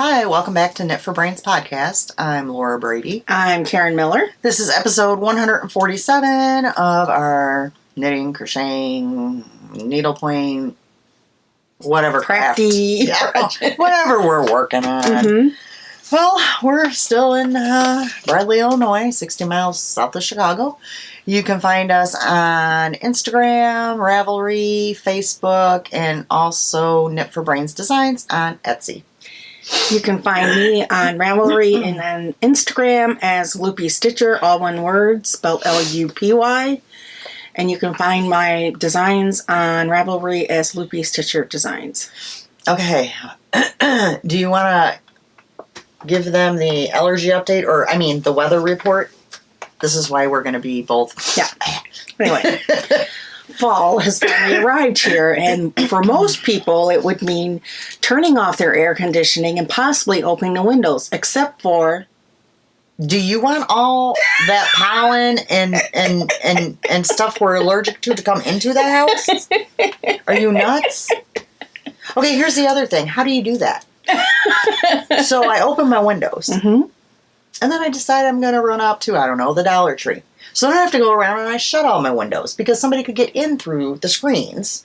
Hi, welcome back to Knit for Brains podcast. I'm Laura Brady. I'm Karen Miller. This is episode 147 of our knitting, crocheting, needlepoint, whatever Crafty. Whatever we're working on. Mm-hmm. Well, we're still in Bradley, Illinois, 60 miles south of Chicago. You can find us on Instagram, Ravelry, Facebook, and also Knit for Brains Designs on Etsy. You can find me on Ravelry and on Instagram as Loopy Stitcher, all one word, spelled Lupy. And you can find my designs on Ravelry as Loopy Stitcher Designs. Okay. Do you want to give them the allergy update, or, the weather report? This is why we're going to be both. Yeah. Anyway, fall has finally arrived here, and for most people, it would mean turning off their air conditioning and possibly opening the windows, except for... Do you want all that pollen and stuff we're allergic to come into the house? Are you nuts? Okay, here's the other thing. How do you do that? So I open my windows. Mm-hmm. And then I decide I'm going to run up to, the Dollar Tree. So then I have to go around and I shut all my windows because somebody could get in through the screens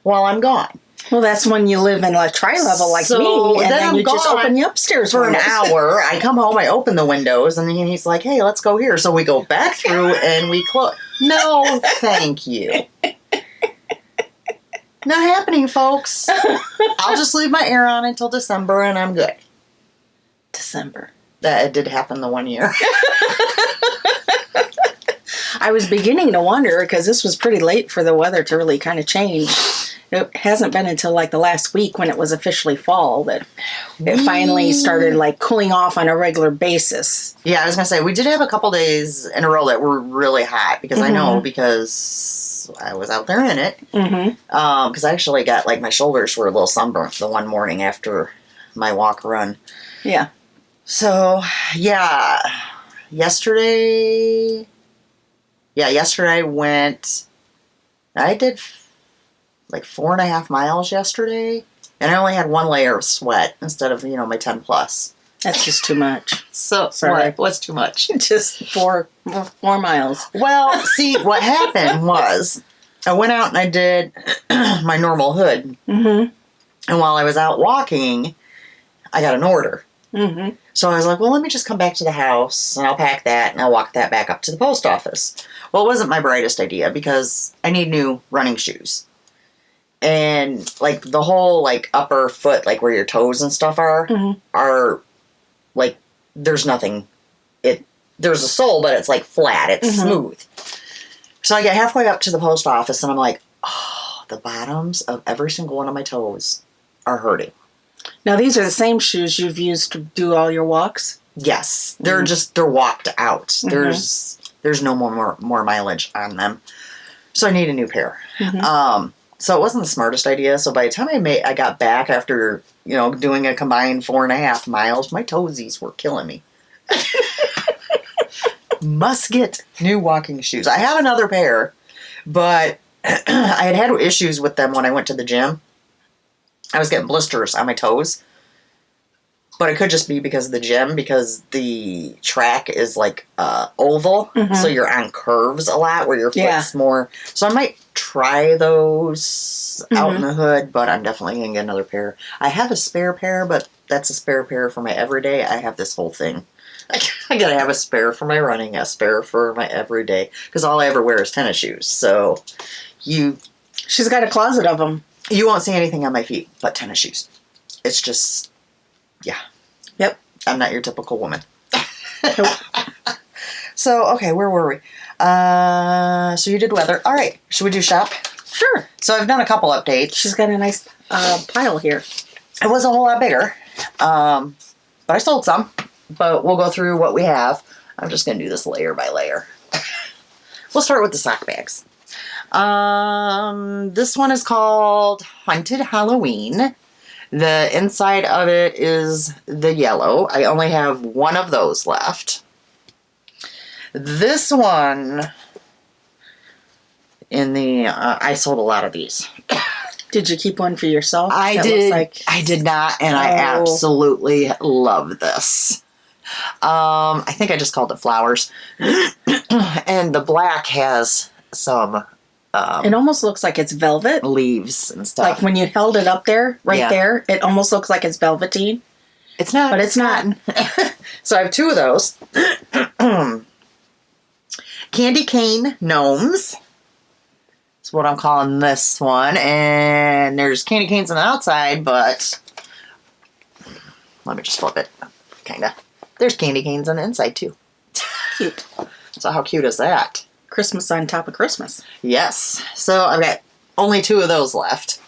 while I'm gone. Well, that's when you live in a tri-level like me, and then you just open the upstairs for an hour. I come home, I open the windows, and he's like, hey, let's go here. So we go back through and we close. No, thank you. Not happening, folks. I'll just leave my air on until December and I'm good. December. That did happen the 1 year. I was beginning to wonder, because this was pretty late for the weather to really kind of change. It hasn't been until like the last week when it was officially fall that it finally started like cooling off on a regular basis. Yeah, I was going to say, we did have a couple days in a row that were really hot, because I know, because I was out there in it. Mm-hmm. Because I actually got, my shoulders were a little sunburnt the one morning after my walk run. Yeah. So, yeah, yesterday I did 4.5 miles yesterday, and I only had one layer of sweat instead of, my 10 plus. That's just too much. So, sorry. What's too much? Just four miles. Well, see, what happened was I went out and I did my normal hood. Mm-hmm. And while I was out walking, I got an order. Mm-hmm. So I was like, well, let me just come back to the house, and I'll pack that, and I'll walk that back up to the post office. Well, it wasn't my brightest idea, because I need new running shoes. And, the whole, upper foot, where your toes and stuff are, are, there's nothing. There's a sole, but it's, flat. It's smooth. So I get halfway up to the post office, and I'm like, oh, the bottoms of every single one of my toes are hurting. Now, these are the same shoes you've used to do all your walks? Yes. They're they're walked out. There's no more mileage on them. So I need a new pair. So it wasn't the smartest idea. So by the time I got back after, doing a combined 4.5 miles, my toesies were killing me. Must get new walking shoes. I have another pair, but I had issues with them when I went to the gym. I was getting blisters on my toes. But it could just be because of the gym, because the track is oval, so you're on curves a lot where your foot's more. So I might try those out in the hood, but I'm definitely going to get another pair. I have a spare pair, but that's a spare pair for my everyday. I have this whole thing. I got to have a spare for my running, a spare for my everyday, because all I ever wear is tennis shoes. So She's got a closet of them. You won't see anything on my feet but tennis shoes. It's just... Yeah. Yep. I'm not your typical woman. So, okay, where were we? So you did weather. All right. Should we do shop? Sure. So I've done a couple updates. She's got a nice pile here. It was a whole lot bigger. But I sold some. But we'll go through what we have. I'm just going to do this layer by layer. We'll start with the sock bags. This one is called Haunted Halloween. The inside of it is the yellow. I only have one of those left. This one in the, I sold a lot of these. Did you keep one for yourself? I That did. looks like... I did not, and I Oh. absolutely love this. I think I just called it flowers. And the black has some It almost looks like it's velvet. leaves and stuff. Like when you held it up there, right Yeah. there, it almost looks like it's velveteen. It's not. But it's not. So I have 2 of those. Candy cane gnomes. That's what I'm calling this one. And there's candy canes on the outside, but let me just flip it. Kinda. There's candy canes on the inside too. Cute. So how cute is that? Christmas on top of Christmas. Yes. So I've got only 2 of those left.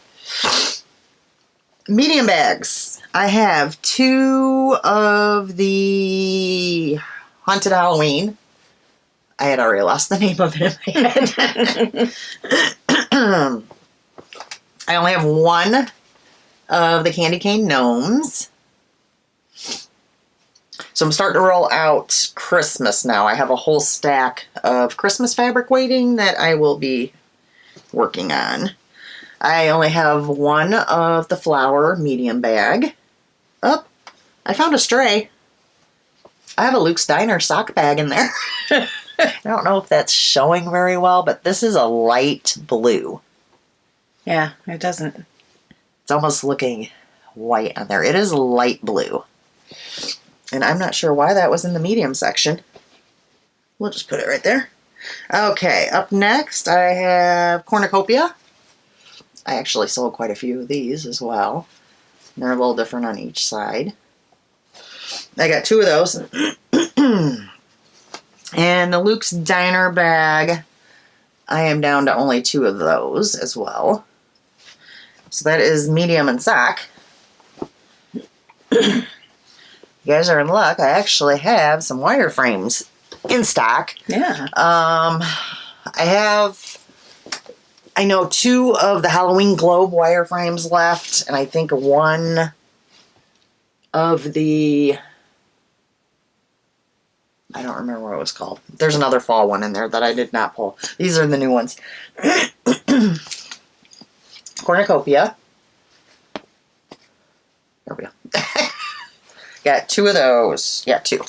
Medium bags. I have 2 of the Haunted Halloween. I had already lost the name of it in my head. I only have 1 of the candy cane gnomes. So I'm starting to roll out Christmas now. I have a whole stack of Christmas fabric waiting that I will be working on. I only have 1 of the flower medium bag. Oh, I found a stray. I have a Luke's Diner sock bag in there. I don't know if that's showing very well, but this is a light blue. Yeah, it doesn't. It's almost looking white on there. It is light blue. And I'm not sure why that was in the medium section. We'll just put it right there. Okay, up next I have cornucopia. I actually sold quite a few of these as well. They're a little different on each side. I got 2 of those. And the Luke's Diner bag, I am down to only 2 of those as well. So that is medium and sock. You guys are in luck. I actually have some wireframes in stock. Yeah. I know 2 of the Halloween Globe wireframes left, and I think 1 of the... I don't remember what it was called. There's another fall one in there that I did not pull. These are the new ones. Cornucopia. There we go. Got 2 of those. Yeah, 2.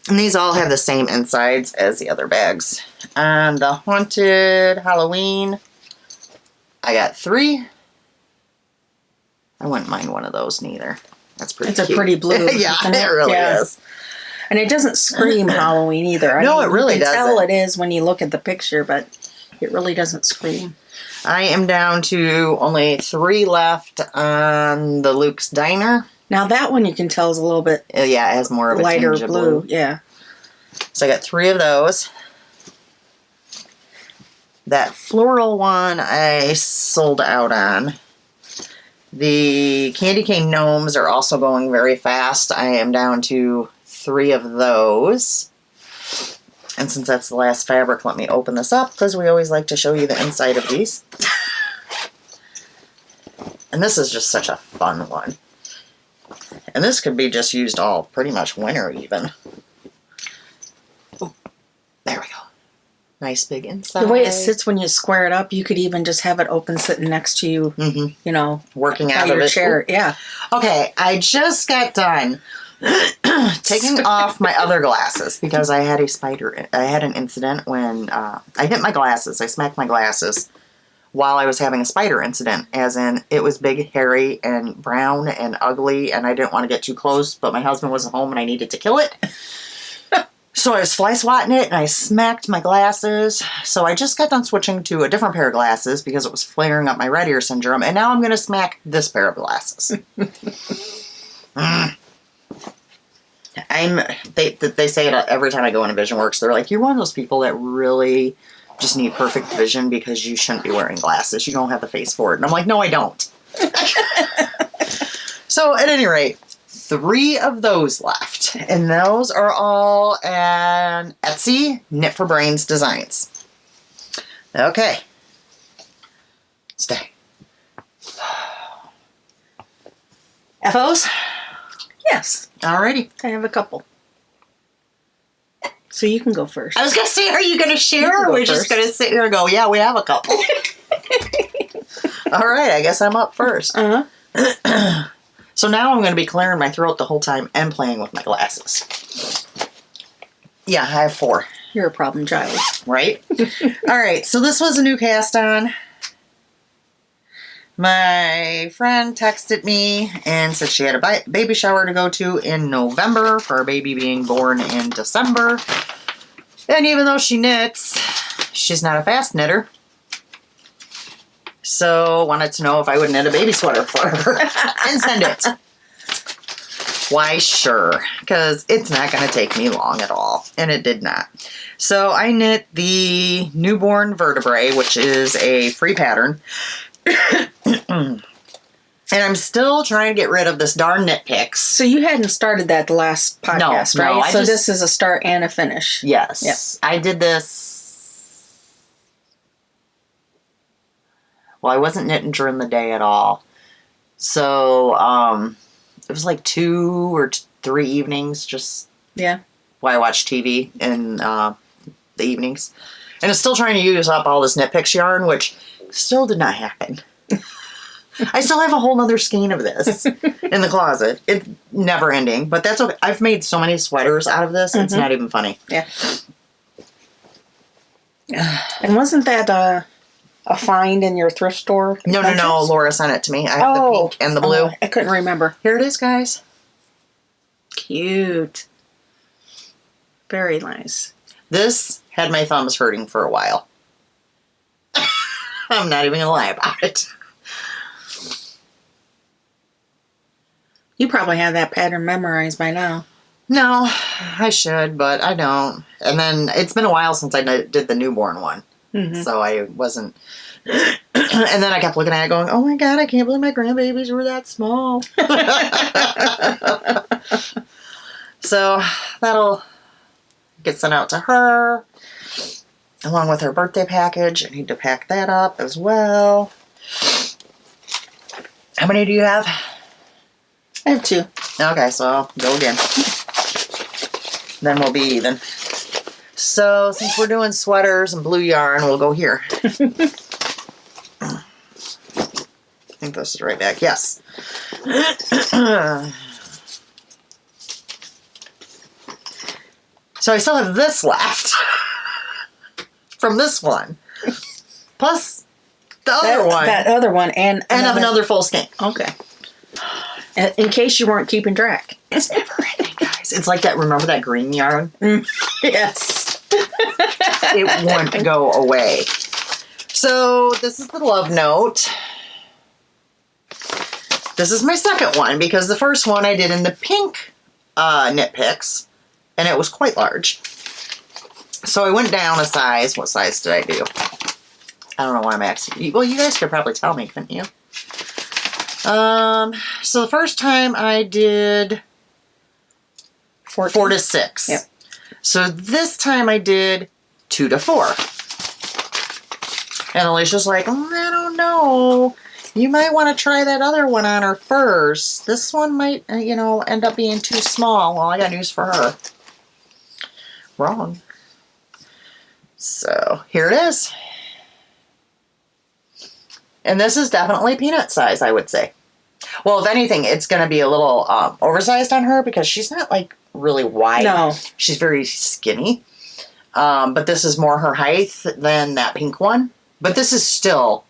And these all have the same insides as the other bags. And the Haunted Halloween, I got 3. I wouldn't mind one of those neither. That's pretty cute. It's a pretty blue. Yeah, isn't it really is. And it doesn't scream Halloween either. No, it really you can doesn't. tell it is when you look at the picture, but it really doesn't scream. I am down to only 3 left on the Luke's Diner. Now that one you can tell is a little bit Yeah, it has more of a lighter tinge of blue. Yeah. So I got 3 of those. That floral one I sold out on. The candy cane gnomes are also going very fast. I am down to 3 of those. And since that's the last fabric, let me open this up because we always like to show you the inside of these. And this is just such a fun one. And this could be just used all pretty much winter even. Oh, there we go. Nice big inside. The way it sits when you square it up, you could even just have it open sitting next to you, you know, working out by of your it. chair. Yeah. Okay, I just got done taking off my other glasses because I had an incident when I hit my glasses. I smacked my glasses while I was having a spider incident, as in it was big, hairy, and brown, and ugly, and I didn't want to get too close, but my husband wasn't home and I needed to kill it. So I was fly swatting it and I smacked my glasses. So I just got done switching to a different pair of glasses because it was flaring up my red ear syndrome, and now I'm going to smack this pair of glasses. They say it every time I go into Vision Works. They're like, you're one of those people that really just need perfect vision because you shouldn't be wearing glasses. You don't have the face for it. And I'm like, no, I don't. So at any rate, 3 of those left. And those are all an Etsy Knit for Brains designs. Okay. Stay. FOs? Yes. Alrighty. I have a couple. So you can go first. I was going to say, are you going to share, You can or go are we just first. going to sit here and go, yeah, we have a couple? All right, I guess I'm up first. Uh-huh. So now I'm going to be clearing my throat the whole time and playing with my glasses. Yeah, I have 4. You're a problem child. Right? All right, so this was a new cast on. My friend texted me and said she had a baby shower to go to in November for our baby being born in December. And even though she knits, she's not a fast knitter. So wanted to know if I would knit a baby sweater for her and send it. Why, sure, because it's not going to take me long at all. And it did not. So I knit the newborn vertebrae, which is a free pattern. And I'm still trying to get rid of this darn knit picks. So you hadn't started that the last podcast, No, right? I So just- this is a start and a finish. Yes. Yep. I did this. Well, I wasn't knitting during the day at all. So, it was like 2 or 3 evenings just Yeah. while I watched TV in the evenings. And it's still trying to use up all this knit picks yarn, which still did not happen. I still have a whole nother skein of this in the closet. It's never ending, but that's okay. I've made so many sweaters out of this, it's not even funny. Yeah. And wasn't that a find in your thrift store? No. Adventures? Laura sent it to me. I have the pink and the blue. Oh, I couldn't remember. Here it is, guys. Cute. Very nice. This had my thumbs hurting for a while. I'm not even going to lie about it. You probably have that pattern memorized by now. No, I should, but I don't. And then it's been a while since I did the newborn one. Mm-hmm. So I wasn't. And then I kept looking at it going, oh my God, I can't believe my grandbabies were that small. So that'll get sent out to her along with her birthday package. I need to pack that up as well. How many do you have? I have 2. Okay, so I'll go again. Then we'll be even. So, since we're doing sweaters and blue yarn, we'll go here. I think this is right back. Yes. So, I still have this left from this one. Plus the other one. That other one. And I have another full skein. Okay. In case you weren't keeping track. It's never ending, guys. It's like that. Remember that green yarn? Yes. It won't go away. So this is the love note. This is my second one because the first one I did in the pink knit picks, and it was quite large. So I went down a size. What size did I do? I don't know why I'm asking. Well, you guys could probably tell me, couldn't you? So the first time I did 4 to 6. Yep. So this time I did 2 to 4. And Alicia's like, I don't know. You might want to try that other one on her first. This one might, end up being too small. Well, I got news for her. Wrong. So here it is. And this is definitely peanut size, I would say. Well, if anything, it's going to be a little oversized on her because she's not like really wide. No. She's very skinny. But this is more her height than that pink one. But this is still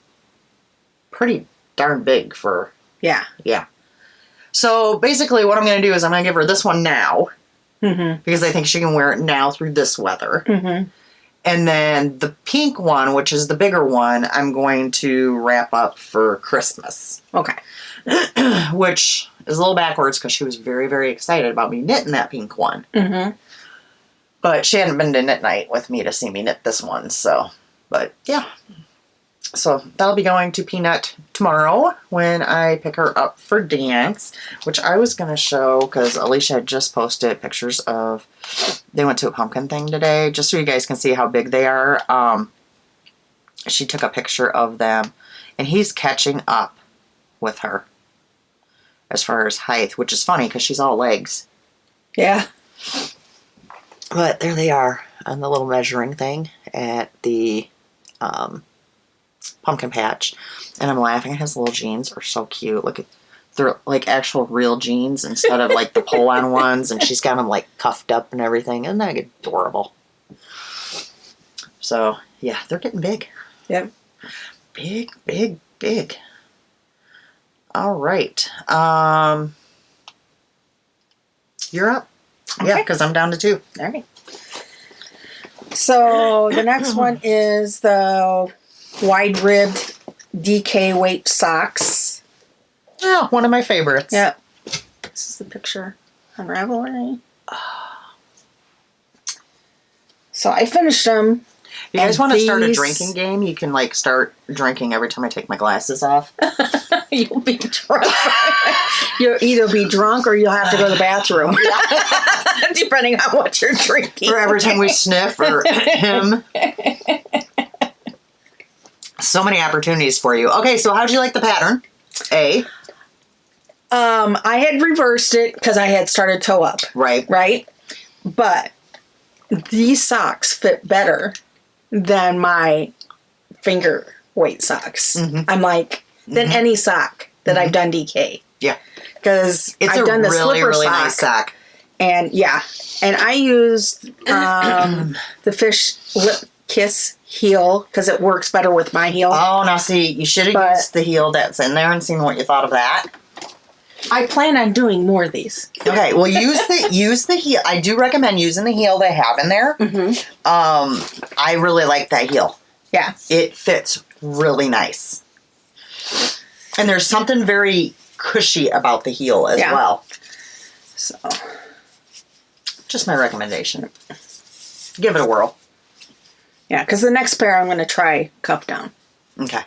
pretty darn big for... Yeah. Yeah. So basically what I'm going to do is I'm going to give her this one now. Mm-hmm. Because I think she can wear it now through this weather. Mm-hmm. And then the pink one, which is the bigger one, I'm going to wrap up for Christmas. Okay. Which is a little backwards because she was very, very excited about me knitting that pink one. Mm-hmm. But she hadn't been to knit night with me to see me knit this one, so. But, yeah. So, that'll be going to Peanut tomorrow when I pick her up for dance, which I was going to show because Alisha had just posted pictures of, they went to a pumpkin thing today, just so you guys can see how big they are. She took a picture of them, and he's catching up with her as far as height, which is funny because she's all legs. Yeah. But there they are on the little measuring thing at the pumpkin patch, and I'm laughing at his little jeans are so cute. Look at, they're like actual real jeans instead of like the pull-on ones, and she's got them like cuffed up and everything. Isn't that adorable? So yeah, they're getting big. Yep. Big, big, big. All right. You're up. Okay. Yeah, because I'm down to 2. All right. So the next one is the wide-ribbed DK weight socks. Yeah, one of my favorites. Yep. This is the picture on Ravelry. So I finished them. You guys want to start a drinking game? You can like start drinking every time I take my glasses off. You'll be drunk. You'll either be drunk or you'll have to go to the bathroom. Depending on what you're drinking. Or every time we sniff or him. So many opportunities for you. Okay, so how'd you like the pattern? A. I had reversed it because I had started toe up. Right. Right? But these socks fit better than my finger weight socks. Mm-hmm. I'm like, than any sock that I've done DK. Yeah. Because It's I've done the really, slipper really sock. nice sock. And yeah. And I used the fish lip kiss heel because it works better with my heel. Oh, now see, you should have used the heel that's in there and seen what you thought of that. I plan on doing more of these. Okay, well, use the heel. I do recommend using the heel they have in there. Mm-hmm. I really like that heel. Yeah. It fits really nice. And there's something very cushy about the heel as well. So, just my recommendation. Give it a whirl. yeah, because the next pair I'm going to try cuff down. Okay.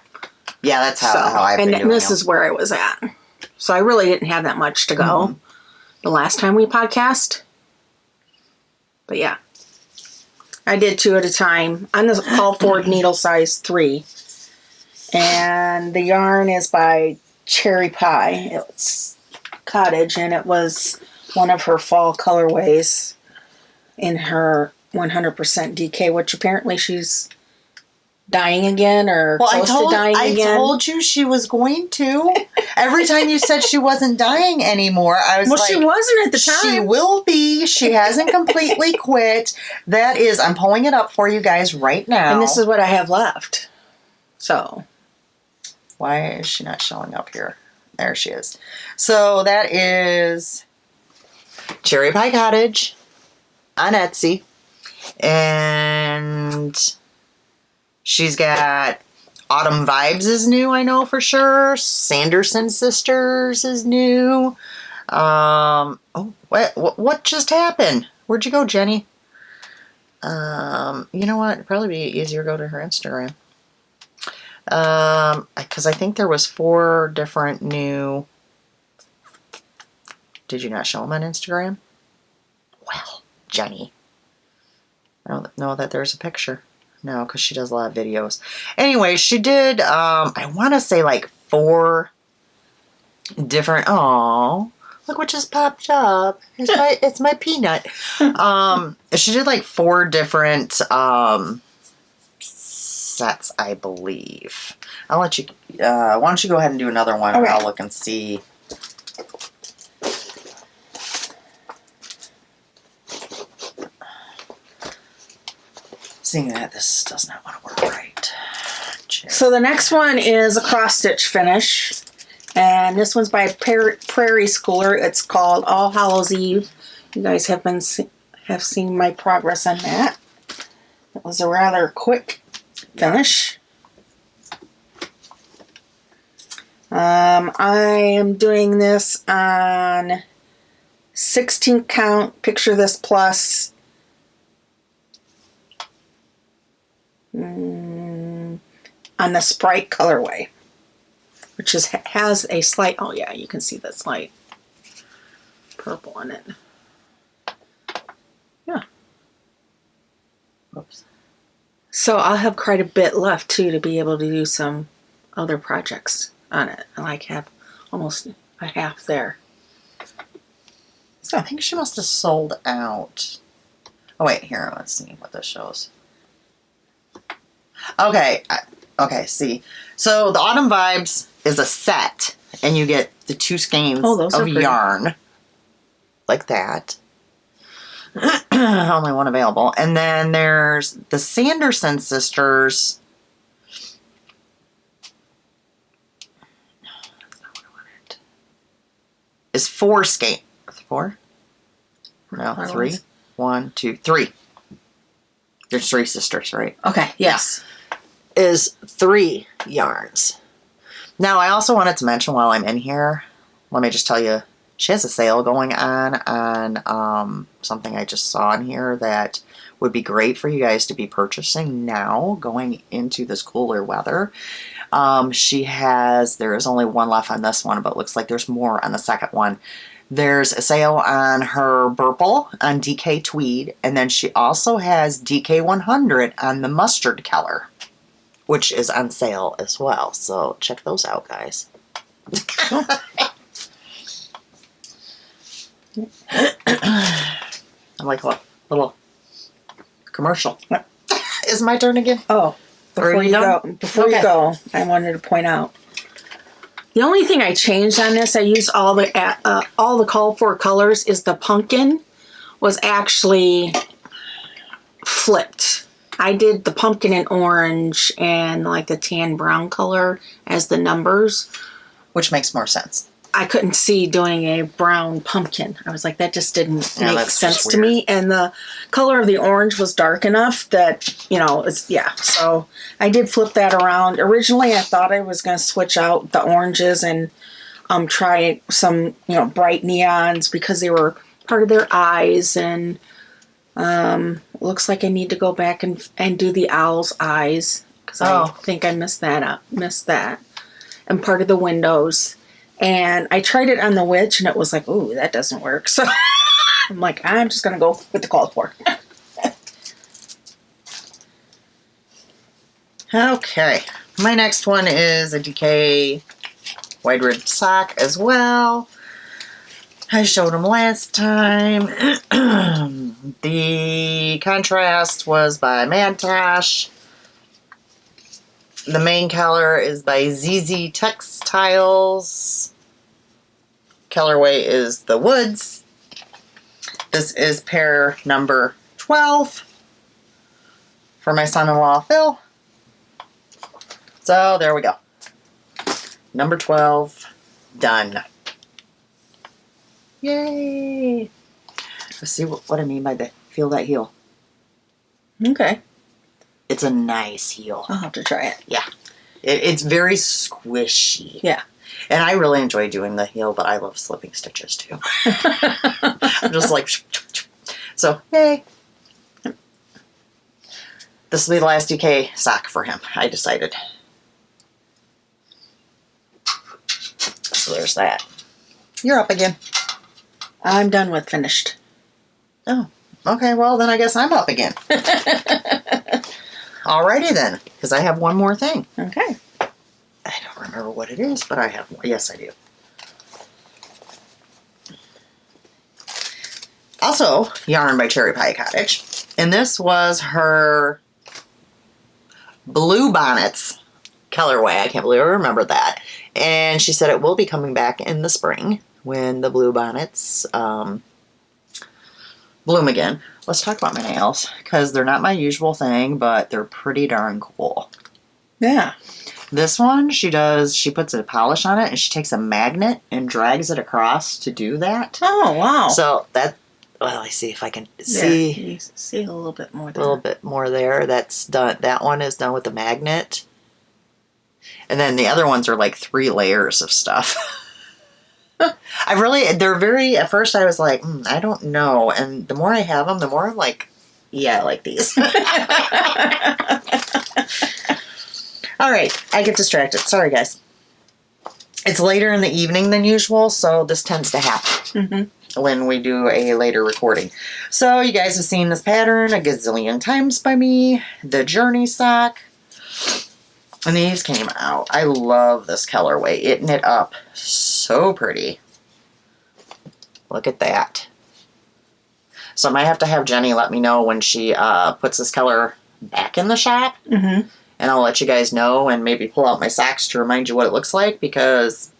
Yeah, that's how I've been doing And this them. is where I was at. So I really didn't have that much to go the last time we podcast. But yeah. I did 2 at a time. On the call for needle size 3. And the yarn is by Cherry Pie. It's cottage, and it was one of her fall colorways in her 100% DK, which apparently she's dying again or close to dying again. I told you she was going to. Every time you said she wasn't dying anymore, I was like... Well, she wasn't at the time. She will be. She hasn't completely quit. That is... I'm pulling it up for you guys right now. And this is what I have left. So... Why is she not showing up here? There she is. So that is Cherry Pie Cottage on Etsy. And she's got Autumn Vibes is new, I know for sure. Sanderson Sisters is new. What just happened? Where'd you go, Jenny? You know what? It'd probably be easier to go to her Instagram. Because I think there was 4 different new... Did you not show them on Instagram? Well, Jenny. I don't know that there's a picture. No, because she does a lot of videos. Anyway, she did, I want to say like 4 different... Oh, look what just popped up. It's my peanut. She did like 4 different... sets, I believe. I'll let you, why don't you go ahead and do another one and I'll look and see. Seeing that this does not want to work right. So the next one is a cross stitch finish. And this one's by Prairie Schooler. It's called All Hallows Eve. You guys have seen my progress on that. It was a rather quick finish. I am doing this on 16 count Picture This Plus on the Sprite colorway, which has a slight, oh yeah, you can see the slight purple in it. Yeah. Oops. So I'll have quite a bit left too to be able to do some other projects on it. I like have almost a half there. So I think she must have sold out. Oh wait, here, let's see what this shows. Okay, Okay, see. So the Autumn Vibes is a set, and you get the 2 skeins of yarn. Like that. Only one available. And then there's the Sanderson sisters. No, that's not what I wanted. Is 4 skein. 4? No, 3. 1, 2, 3. There's 3 sisters, right? Okay, yes. Is 3 yarns. Now, I also wanted to mention while I'm in here, let me just tell you, she has a sale going on something I just saw in here that would be great for you guys to be purchasing now, going into this cooler weather. There is only one left on this one, but it looks like there's more on the second one. There's a sale on her Burple on DK Tweed, and then she also has DK 100 on the mustard color, which is on sale as well. So check those out, guys. I'm like a little commercial. Is my turn again? Oh, before you go, I wanted to point out the only thing I changed on this. I used all the called for colors. Is the pumpkin was actually flipped. I did the pumpkin in orange and like the tan brown color as the numbers, which makes more sense. I couldn't see doing a brown pumpkin. I was like, that just didn't make sense to me. And the color of the orange was dark enough that, so I did flip that around. Originally, I thought I was going to switch out the oranges and try some, bright neons because they were part of their eyes. And looks like I need to go back and do the owl's eyes because I think I missed that. And part of the windows. And I tried it on the witch, and it was like, ooh, that doesn't work. So I'm like, I'm just going to go with the called for. Okay. My next one is a DK wide rib sock as well. I showed them last time. The contrast was by Mantash. The main color is by ZZ Textiles. Colorway is the Woods. This is pair number 12 for my son-in-law, Phil. So there we go. Number 12, done. Yay! Let's see what I mean by that. Feel that heel. Okay. It's a nice heel. I'll have to try it. Yeah. It's very squishy. Yeah. And I really enjoy doing the heel, but I love slipping stitches too. I'm just like, so, yay. This will be the last DK sock for him, I decided. So there's that. You're up again. I'm done with finished. Oh, okay. Well, then I guess I'm up again. Alrighty then, because I have one more thing. Okay. I don't remember what it is, but I have one. Yes, I do. Also, yarn by Cherry Pie Cottage. And this was her Blue Bonnets colorway. I can't believe I remember that. And she said it will be coming back in the spring when the Blue Bonnets bloom again. Let's talk about my nails, because they're not my usual thing, but they're pretty darn cool. Yeah. This one, she puts a polish on it, and she takes a magnet and drags it across to do that. Oh, wow. So that, well, let's see if I can see. Yeah, you see a little bit more there. A little bit more there. That's done. That one is done with the magnet. And then the other ones are like 3 layers of stuff. At first I was like, I don't know. And the more I have them, the more I'm like, yeah, I like these. All right, I get distracted. Sorry, guys. It's later in the evening than usual, so this tends to happen when we do a later recording. So you guys have seen this pattern a gazillion times by me. The Journey sock. And these came out. I love this colorway. It knit up so pretty. Look at that. So I might have to have Jenny let me know when she puts this color back in the shop. And I'll let you guys know and maybe pull out my socks to remind you what it looks like because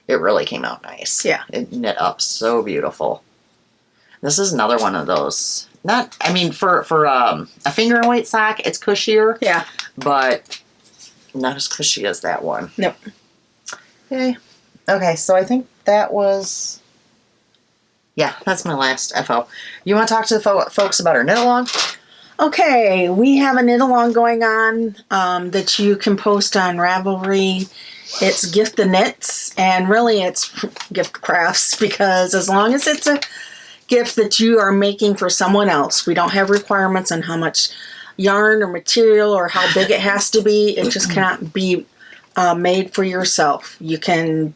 it really came out nice. Yeah. It knit up so beautiful. This is another one of those. For a finger and weight sock, it's cushier. Yeah. But not as cushy as that one. Nope. Okay. Okay, so I think that was... Yeah, that's my last FO. You want to talk to the folks about our knit along? Okay, we have a knit along going on that you can post on Ravelry. It's Gift the Knits, and really it's gift crafts because as long as it's a gift that you are making for someone else, we don't have requirements on how much yarn or material or how big it has to be. It just cannot be made for yourself. You can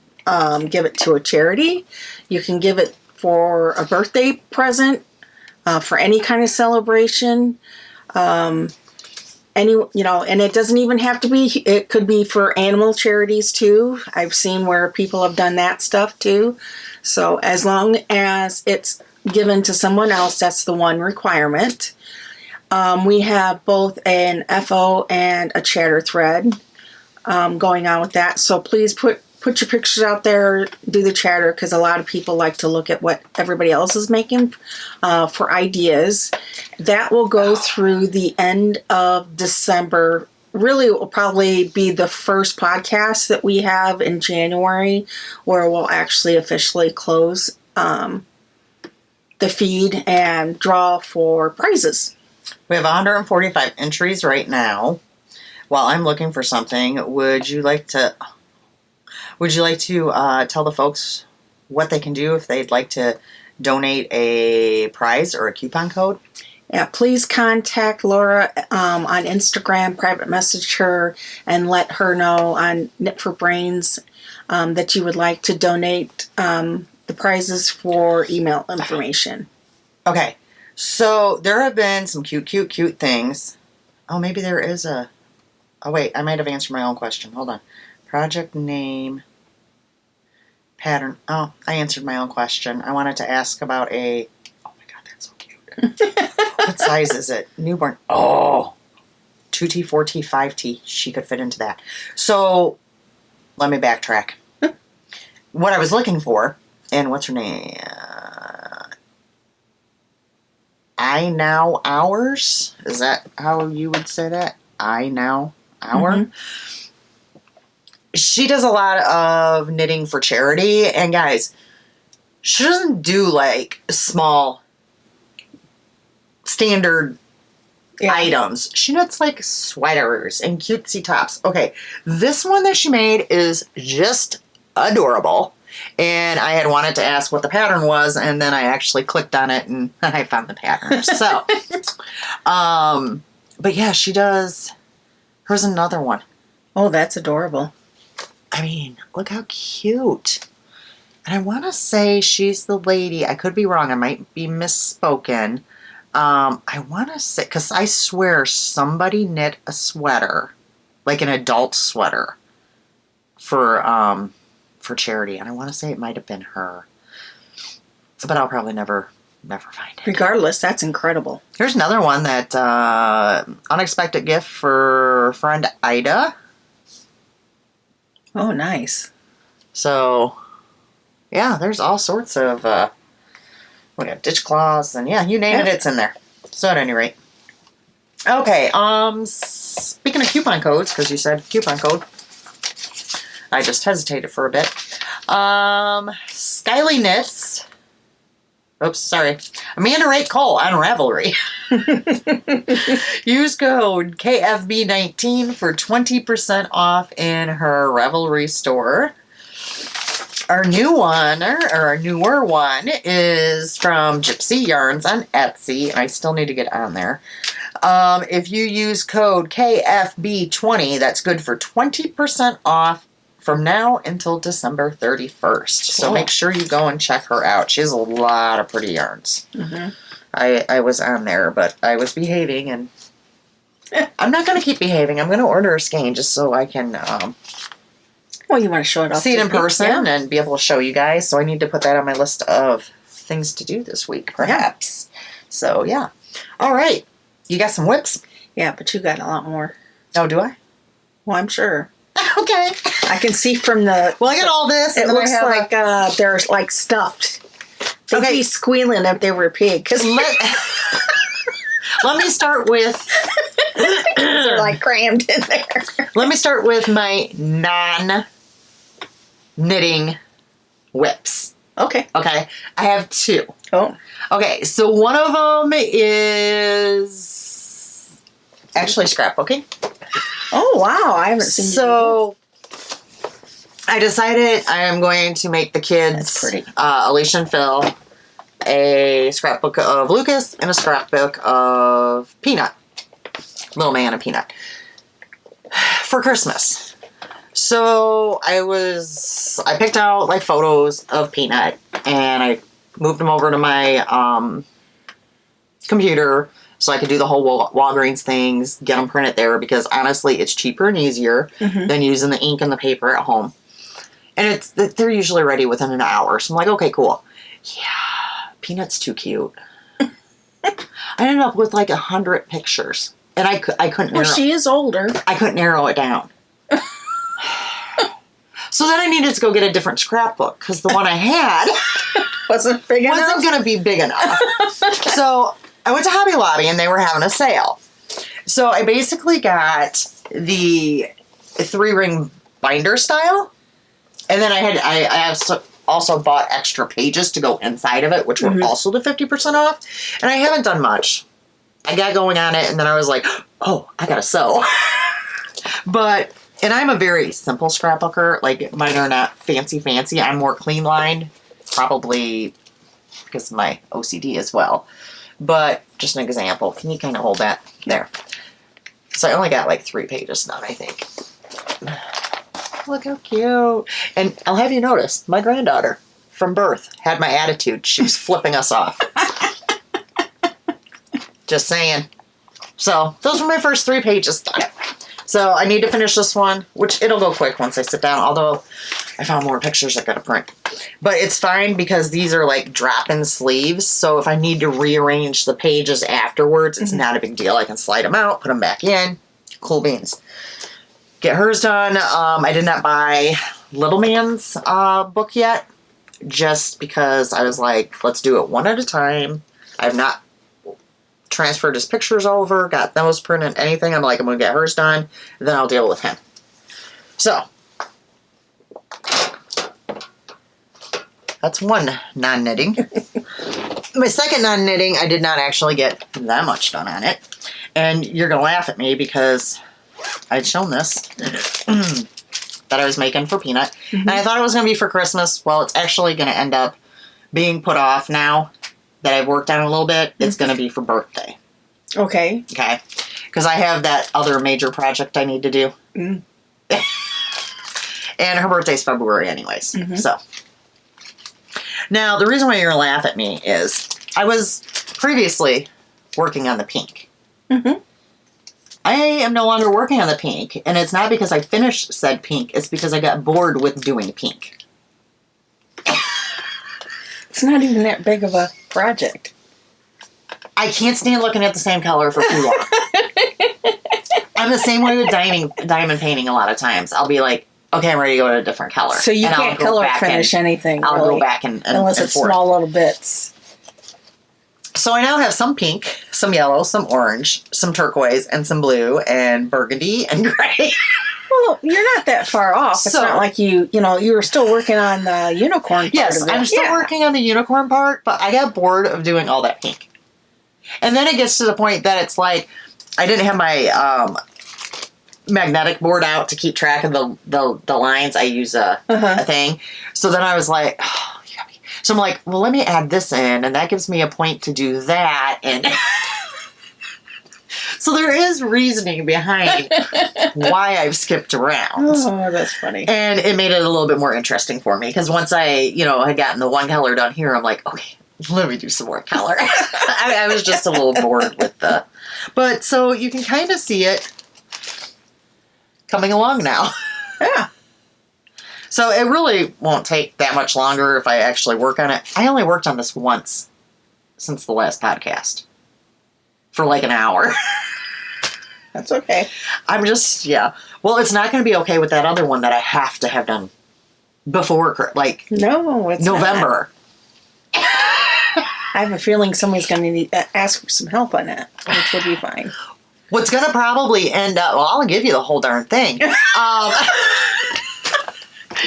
give it to a charity. You can give it for a birthday present, for any kind of celebration. And it doesn't even have to be, it could be for animal charities too. I've seen where people have done that stuff too. So as long as it's given to someone else, that's the one requirement. We have both an FO and a chatter thread going on with that. So please put your pictures out there, do the chatter, because a lot of people like to look at what everybody else is making for ideas. That will go through the end of December. Really, it will probably be the first podcast that we have in January where we'll actually officially close the feed and draw for prizes. We have 145 entries right now. While I'm looking for something, would you like to tell the folks what they can do if they'd like to donate a prize or a coupon code? Yeah, please contact Laura on Instagram, private message her, and let her know on Knit for Brains that you would like to donate the prizes for email information. Okay, so there have been some cute things. Oh, maybe there is a... Oh, wait, I might have answered my own question. Hold on. Project name... Pattern. Oh, I answered my own question. I wanted to ask about a... Oh my god, that's so cute. What size is it? Newborn. Oh, 2T, 4T, 5T. She could fit into that. So, let me backtrack. What I was looking for, and what's her name? I Now Hours? Is that how you would say that? I Now Hour? Mm-hmm. She does a lot of knitting for charity, and guys, she doesn't do like small standard items. She knits like sweaters and cutesy tops. Okay, this one that she made is just adorable, and I had wanted to ask what the pattern was, and then I actually clicked on it and I found the pattern. So, but yeah, she does. Here's another one. Oh, that's adorable. I mean, look how cute. And I want to say she's the lady. I could be wrong. I might be misspoken. I want to say, because I swear somebody knit a sweater, like an adult sweater, for charity. And I want to say it might have been her. But I'll probably never find it. Regardless, that's incredible. Here's another one that, unexpected gift for friend Ida. Oh, nice. So, yeah, there's all sorts of, we got dishcloths, and yeah, you name it, it's in there. So at any rate. Okay, speaking of coupon codes, because you said coupon code, I just hesitated for a bit. Skyly Knits. Oops, sorry. Amanda Ray Cole on Ravelry. Use code KFB19 for 20% off in her Ravelry store. Our new one, or our newer one, is from Gypsy Yarns on Etsy. I still need to get on there. If you use code KFB20, that's good for 20% off from now until December 31st. Cool. So make sure you go and check her out. She has a lot of pretty yarns. Mm-hmm. I was on there, but I was behaving, and I'm not going to keep behaving. I'm going to order a skein just so I can well, you want to show it off. See it in person and be able to show you guys. So I need to put that on my list of things to do this week, perhaps. So, yeah. All right. You got some whips? Yeah, but you got a lot more. Oh, do I? Well, I'm sure. Okay. I can see from the. Well, I got all this. It and then looks I have like they're like stuffed. They'd Okay. be squealing if they were pig because Let me start with. they're like crammed in there. Let me start with my non-knitting whips. Okay. Okay, I have 2. Oh. Okay, so one of them is actually scrapbooking. Oh wow! I haven't seen. So I decided I am going to make the kids, That's pretty. Alisha and Phil, a scrapbook of Lucas and a scrapbook of Peanut, Little Man and Peanut, for Christmas. So I picked out like photos of Peanut and I moved them over to my computer so I could do the whole Walgreens things, get them printed there because honestly it's cheaper and easier than using the ink and the paper at home. And they're usually ready within an hour. So I'm like, okay, cool. Yeah, Peanut's too cute. I ended up with like 100 pictures. And I couldn't Well, she is older. I couldn't narrow it down. So then I needed to go get a different scrapbook because the one I had Wasn't big enough. wasn't going to be big enough. So I went to Hobby Lobby and they were having a sale. So I basically got the 3-ring binder style. And then I also bought extra pages to go inside of it, which were also the 50% off. And I haven't done much. I got going on it and then I was like, oh, I got to sew. And I'm a very simple scrapbooker. Like, mine are not fancy. I'm more clean lined. Probably because of my OCD as well. But just an example. Can you kind of hold that? There. So I only got like 3 pages done, I think. Look how cute. And I'll have you notice, my granddaughter from birth had my attitude. She was flipping us off. Just saying. So those were my first 3 pages done. So I need to finish this one, which it'll go quick once I sit down, although I found more pictures I gotta print. But it's fine because these are like drop-in sleeves, so if I need to rearrange the pages afterwards, it's not a big deal. I can slide them out, put them back in. Cool beans. Get hers done. I did not buy Little Man's book yet, just because I was like, let's do it one at a time. I've not transferred his pictures over, got those printed, anything. I'm like, I'm going to get hers done, then I'll deal with him. So, that's one non-knitting. My second non-knitting, I did not actually get that much done on it. And you're going to laugh at me because I'd shown this that I was making for Peanut. And I thought it was going to be for Christmas. Well, it's actually going to end up being put off now that I've worked on it a little bit. It's going to be for birthday. Okay. Okay. Because I have that other major project I need to do. And her birthday's February anyways. So. Now, the reason why you're going to laugh at me is I was previously working on the pink. I am no longer working on the pink. And it's not because I finished said pink. It's because I got bored with doing pink. It's not even that big of a project. I can't stand looking at the same color for too long. I'm the same way with diamond painting a lot of times. I'll be like, okay, I'm ready to go to a different color. So you can't color finish anything. I'll really, go back and unless and it's forth. small little bits. So I now have some pink, some yellow, some orange, some turquoise, and some blue, and burgundy, and gray. Well, you're not that far off. It's So- not like you were still working on the unicorn part Yes, of it. I'm still working on the unicorn part, but I got bored of doing all that pink. And then it gets to the point that it's like, I didn't have my magnetic board out to keep track of the lines. I use a thing. So then I was like, oh, yummy. So I'm like, well, let me add this in, and that gives me a point to do that. And so there is reasoning behind why I've skipped around. Oh, that's funny. And it made it a little bit more interesting for me, because once I, had gotten the one color done here, I'm like, okay, let me do some more color. I was just a little bored with but so you can kind of see it coming along now. Yeah. So it really won't take that much longer if I actually work on it. I only worked on this once since the last podcast. For like an hour. That's okay. I'm just, yeah. Well, it's not going to be okay with that other one that I have to have done before, like, No, it's November. not. I have a feeling somebody's going to need ask for some help on it, which will be fine. What's going to probably end up, well, I'll give you the whole darn thing.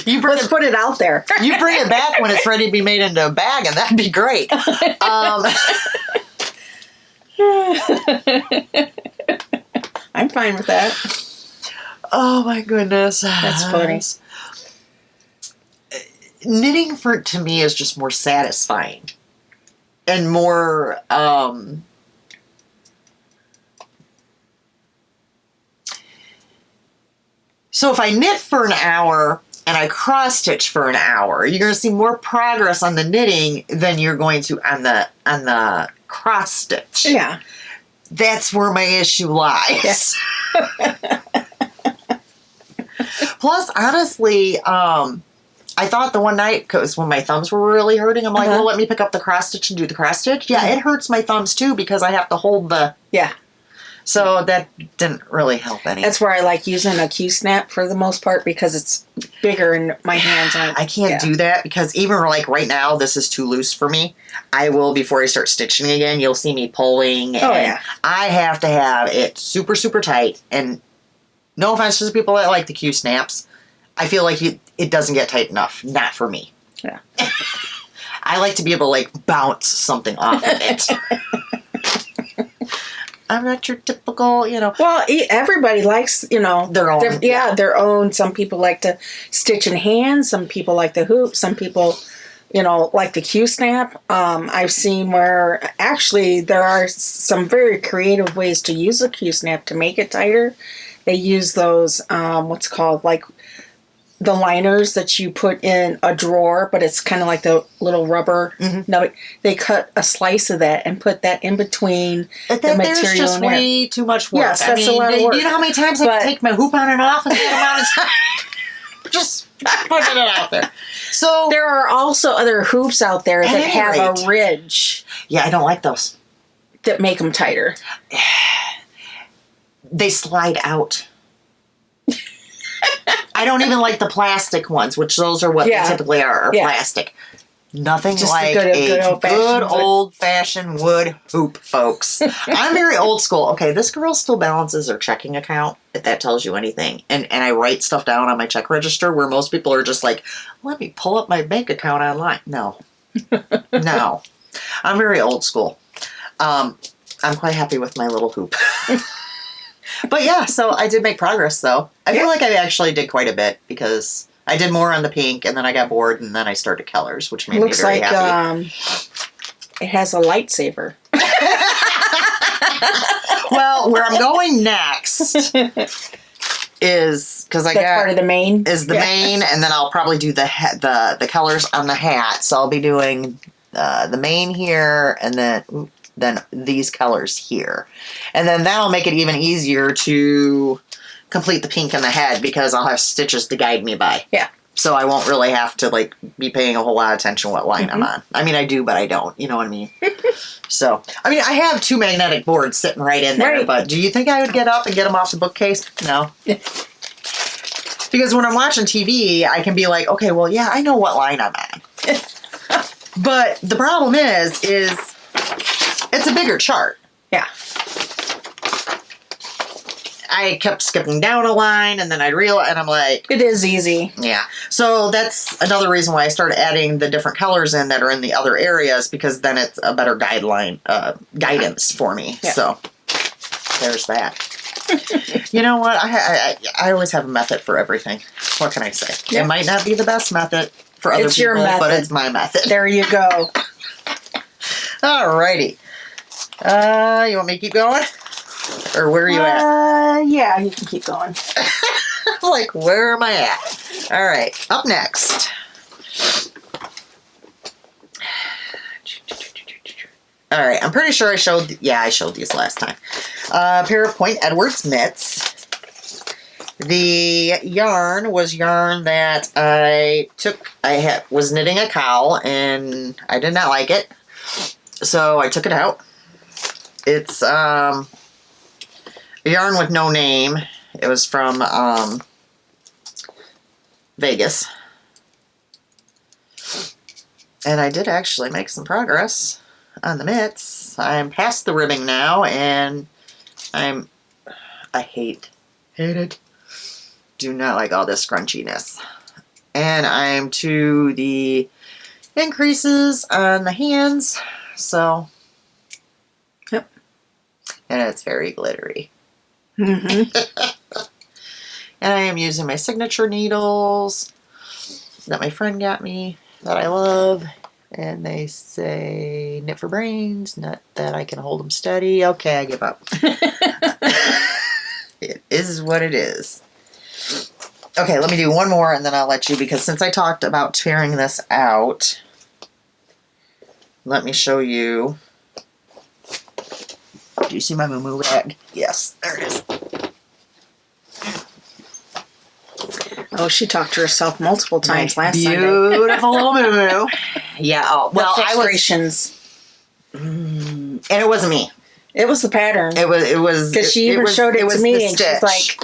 Let's put it out there. You bring it back when it's ready to be made into a bag, and that'd be great. I'm fine with that. Oh my goodness. That's funny. Knitting to me is just more satisfying and more so if I knit for an hour and I cross stitch for an hour, you're going to see more progress on the knitting than you're going to on the cross stitch. Yeah. That's where my issue lies. Yes. Plus, honestly, I thought the one night, because when my thumbs were really hurting, I'm like, well, let me pick up the cross stitch and do the cross stitch. Yeah, it hurts my thumbs too because I have to hold the... Yeah. So that didn't really help any. That's where I like using a Q-snap for the most part because it's bigger and my hands aren't... I can't do that because even like right now, this is too loose for me. I will, before I start stitching again, you'll see me pulling. Oh, yeah. I have to have it super, super tight. And no offense to the people that like the Q-snaps, I feel like it doesn't get tight enough. Not for me. Yeah. I like to be able to like bounce something off of it. I'm not your typical, Well, everybody likes, their own. Their own. Some people like to stitch in hand. Some people like the hoop. Some people, like the Q-snap. I've seen where actually there are some very creative ways to use a Q-snap to make it tighter. They use those, what's called, like the liners that you put in a drawer, but it's kind of like the little rubber. Mm-hmm. No, they cut a slice of that and put that in between the material. There's just way too much work. Yes, that's a lot of work. Do you know how many times I take my hoop on and off and the amount of time? Just putting it out there. So there are also other hoops out there that have a ridge. Yeah, I don't like those. That make them tighter. They slide out. I don't even like the plastic ones, which those are what they typically are plastic. Nothing just like a good old-fashioned wood hoop, folks. I'm very old school. Okay, this girl still balances her checking account, if that tells you anything. And I write stuff down on my check register where most people are just like, let me pull up my bank account online. No. No. I'm very old school. I'm quite happy with my little hoop. But yeah, so I did make progress, though. I feel like I actually did quite a bit because I did more on the pink, and then I got bored, and then I started colors, which made me very happy. It has a lightsaber. Well, where I'm going next is because I got part of the mane is the mane, and then I'll probably do the colors on the hat. So I'll be doing the mane here, and then these colors here. And then that'll make it even easier to complete the pink in the head because I'll have stitches to guide me by. Yeah. So I won't really have to be paying a whole lot of attention what line I'm on. I mean, I do, but I don't. You know what I mean? So, I mean, I have 2 magnetic boards sitting right in there, but do you think I would get up and get them off the bookcase? No. Because when I'm watching TV, I can be like, okay, well, yeah, I know what line I'm on. But the problem is it's a bigger chart. Yeah. I kept skipping down a line, and then I'd realize, and I'm like... It is easy. Yeah. So that's another reason why I started adding the different colors in that are in the other areas, because then it's a better guidance for me. Yeah. So there's that. You know what? I always have a method for everything. What can I say? Yep. It might not be the best method for other people, your method. But it's my method. There you go. Alrighty. You want me to keep going? Or where are you at? Yeah, you can keep going. Like, where am I at? Alright, up next. Alright, I'm pretty sure I showed these last time. A pair of Point Edwards mitts. The yarn was yarn that I was knitting a cowl, and I did not like it. So I took it out. It's, a yarn with no name. It was from Vegas. And I did actually make some progress on the mitts. I'm past the ribbing now, and I hate it. Do not like all this scrunchiness. And I'm to the increases on the hands, so. Yep. And it's very glittery. Mm-hmm. And I am using my signature needles that my friend got me that I love. And they say knit for brains, not that I can hold them steady. Okay, I give up. It is what it is. Okay, let me do one more and then I'll let you, because since I talked about tearing this out, let me show you. Do you see my moo bag? Yes, there it is. Oh, she talked to herself multiple times last Sunday. Beautiful little moo. Yeah. Oh, well, frustrations. And it wasn't me. It was the pattern. It was because she even showed it to me, and she's like,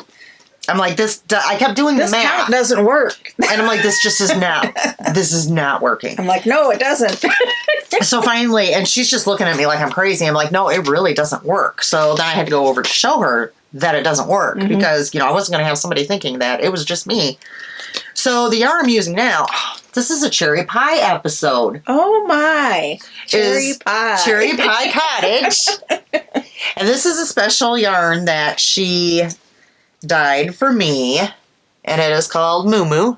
"I'm like this." I kept doing the math. This count doesn't work, and I'm like, "This just is not. This is not working." I'm like, "No, it doesn't." So finally, and she's just looking at me like I'm crazy. I'm like, "No, it really doesn't work." So then I had to go over to show her that it doesn't work, because I wasn't going to have somebody thinking that it was just me. So the yarn I'm using now, this is a cherry pie episode. Oh my, cherry pie cottage. And this is a special yarn that she dyed for me, and it is called Moo Moo.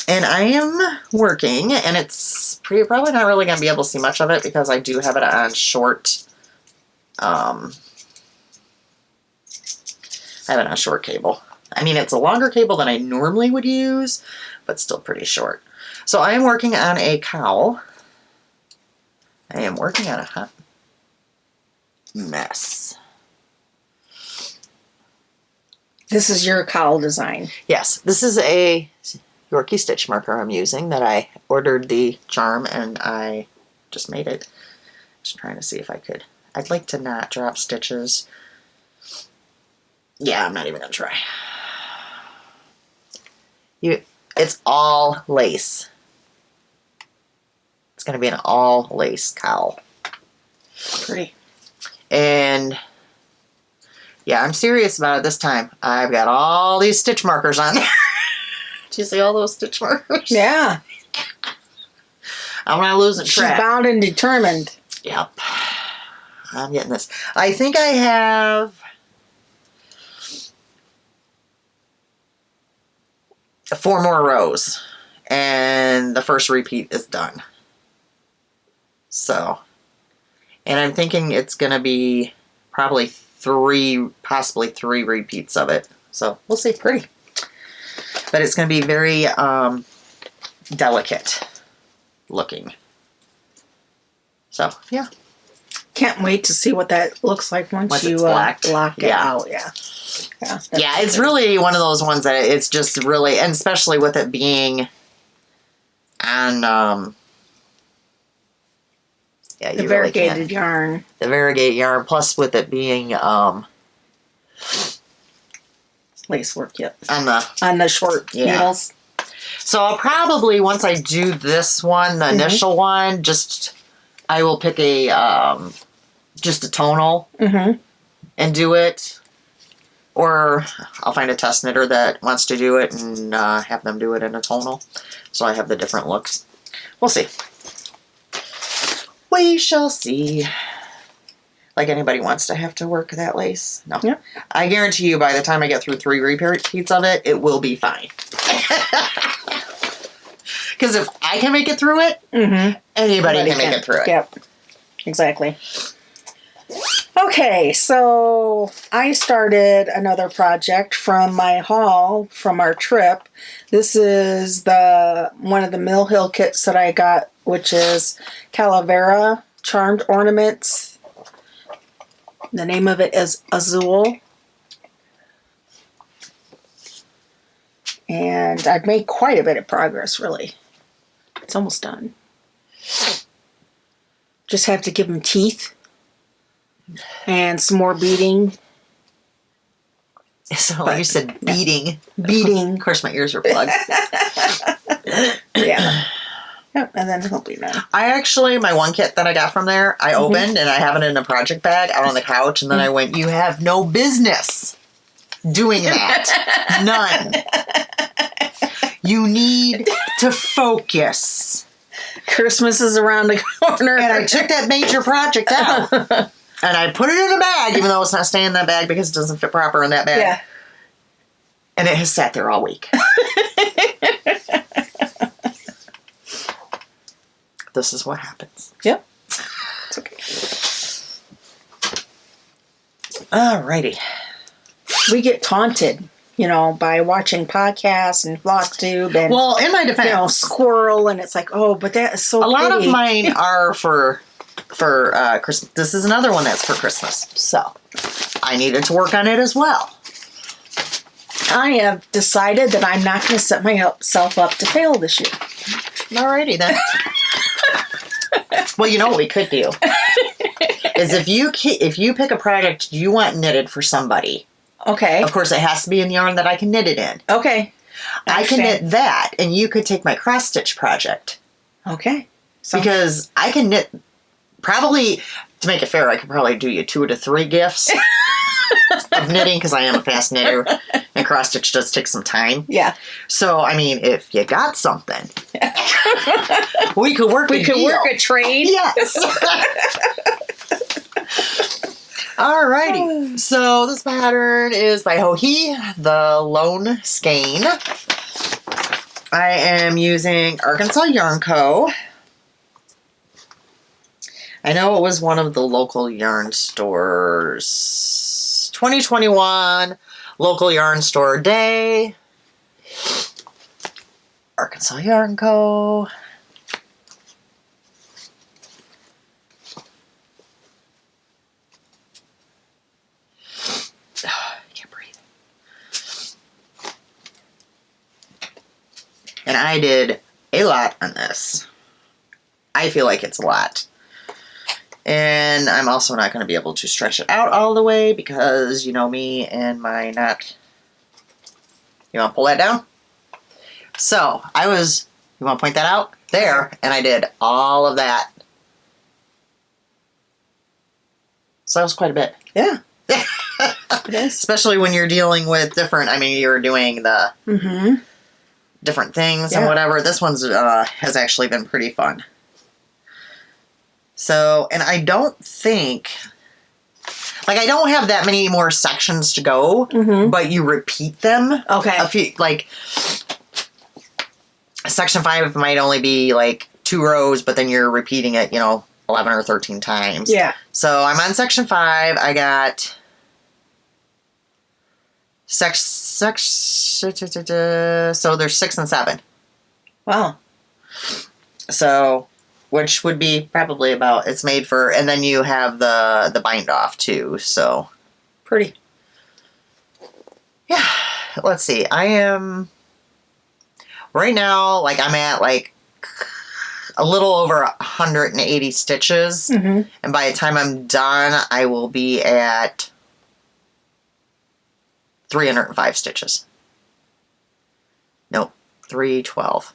And I am working, and it's probably not really going to be able to see much of it because I do have it on short. I have it on short cable. I mean, it's a longer cable than I normally would use, but still pretty short. So I am working on a cowl. I am working on a hot mess. This is your cowl design. Yes, this is a Yorkie stitch marker I'm using that I ordered the charm and I just made it. Just trying to see if I could. I'd like to not drop stitches. Yeah, I'm not even going to try. It's all lace. It's going to be an all lace cowl. Pretty. And yeah, I'm serious about it this time. I've got all these stitch markers on there. Do you see all those stitch markers? Yeah. I'm not losing track. She's bound and determined. Yep. I'm getting this. I think I have 4 more rows, and the first repeat is done. So, and I'm thinking it's going to be probably 3, possibly 3 repeats of it. So we'll see. Pretty. But it's going to be very delicate looking. So, yeah. Can't wait to see what that looks like once you block it out. Yeah. Yeah, it's really one of those ones that it's just really, and especially with it being on the variegated yarn. The variegated yarn, plus with it being lace work, yep. On the short needles. So I'll probably, once I do this one, the initial one, I will pick a just a tonal and do it. Or I'll find a test knitter that wants to do it and have them do it in a tonal. So I have the different looks. We'll see. We shall see. Like anybody wants to have to work that lace. No. Yep. I guarantee you by the time I get through 3 repeats of it, it will be fine. Because if I can make it through it, anybody can make it through it. Yep. Exactly. Okay, so I started another project from my haul from our trip. This is one of the Mill Hill kits that I got, which is Calavera Charmed Ornaments. The name of it is Azul. And I've made quite a bit of progress, really. It's almost done. Just have to give them teeth. and some more beading. So like you said, beading. Beading. Of course, my ears are plugged. Yeah. Yep, and then he'll be done. My one kit that I got from there, I opened and I have it in a project bag out on the couch, and then I went, you have no business doing that. None. You need to focus. Christmas is around the corner. And I took that major project out. And I put it in a bag, even though it's not staying in that bag because it doesn't fit proper in that bag. Yeah. And it has sat there all week. This is what happens. Yep. It's okay. Alrighty. We get taunted, by watching podcasts and FlossTube and Well, in my defense, Squirrel, and it's like, oh, but that is so a lot pretty. of mine are for Christmas. This is another one that's for Christmas. So I needed to work on it as well. I have decided that I'm not going to set myself up to fail this year. Alrighty then. Well, you know what we could do is if you pick a project you want knitted for somebody. Okay. Of course, it has to be in yarn that I can knit it in. Okay. I can knit that, and you could take my cross stitch project. Okay. Because I can knit. Probably, to make it fair, I could probably do you 2 to 3 gifts of knitting because I am a fast knitter, and cross stitch does take some time. Yeah. So, I mean, if you got something, we could work. We could work a trade. Yes. Alrighty. So this pattern is by Hohi, the Lone Skein. I am using Arkansas Yarn Co. I know it was one of the local yarn stores. 2021 local yarn store day. Arkansas Yarn Co. I can't breathe. And I did a lot on this. I feel like it's a lot. And I'm also not going to be able to stretch it out all the way because you know me and my knot. You want to pull that down? So, you want to point that out? There. And I did all of that. So that was quite a bit. Yeah. It is. Especially when you're dealing with you're doing the different things and whatever. This one's has actually been pretty fun. So, and I don't think, I don't have that many more sections to go, but you repeat them. Okay. A few, section 5 might only be 2 rows, but then you're repeating it, 11 or 13 times. Yeah. So I'm on section 5. I got so there's 6 and 7. Wow. So, which would be probably about, it's made for, and then you have the bind off too, so. Pretty. Yeah, let's see, I am, right now, I'm at a little over 180 stitches, and by the time I'm done, I will be at 305 stitches. Nope, 312.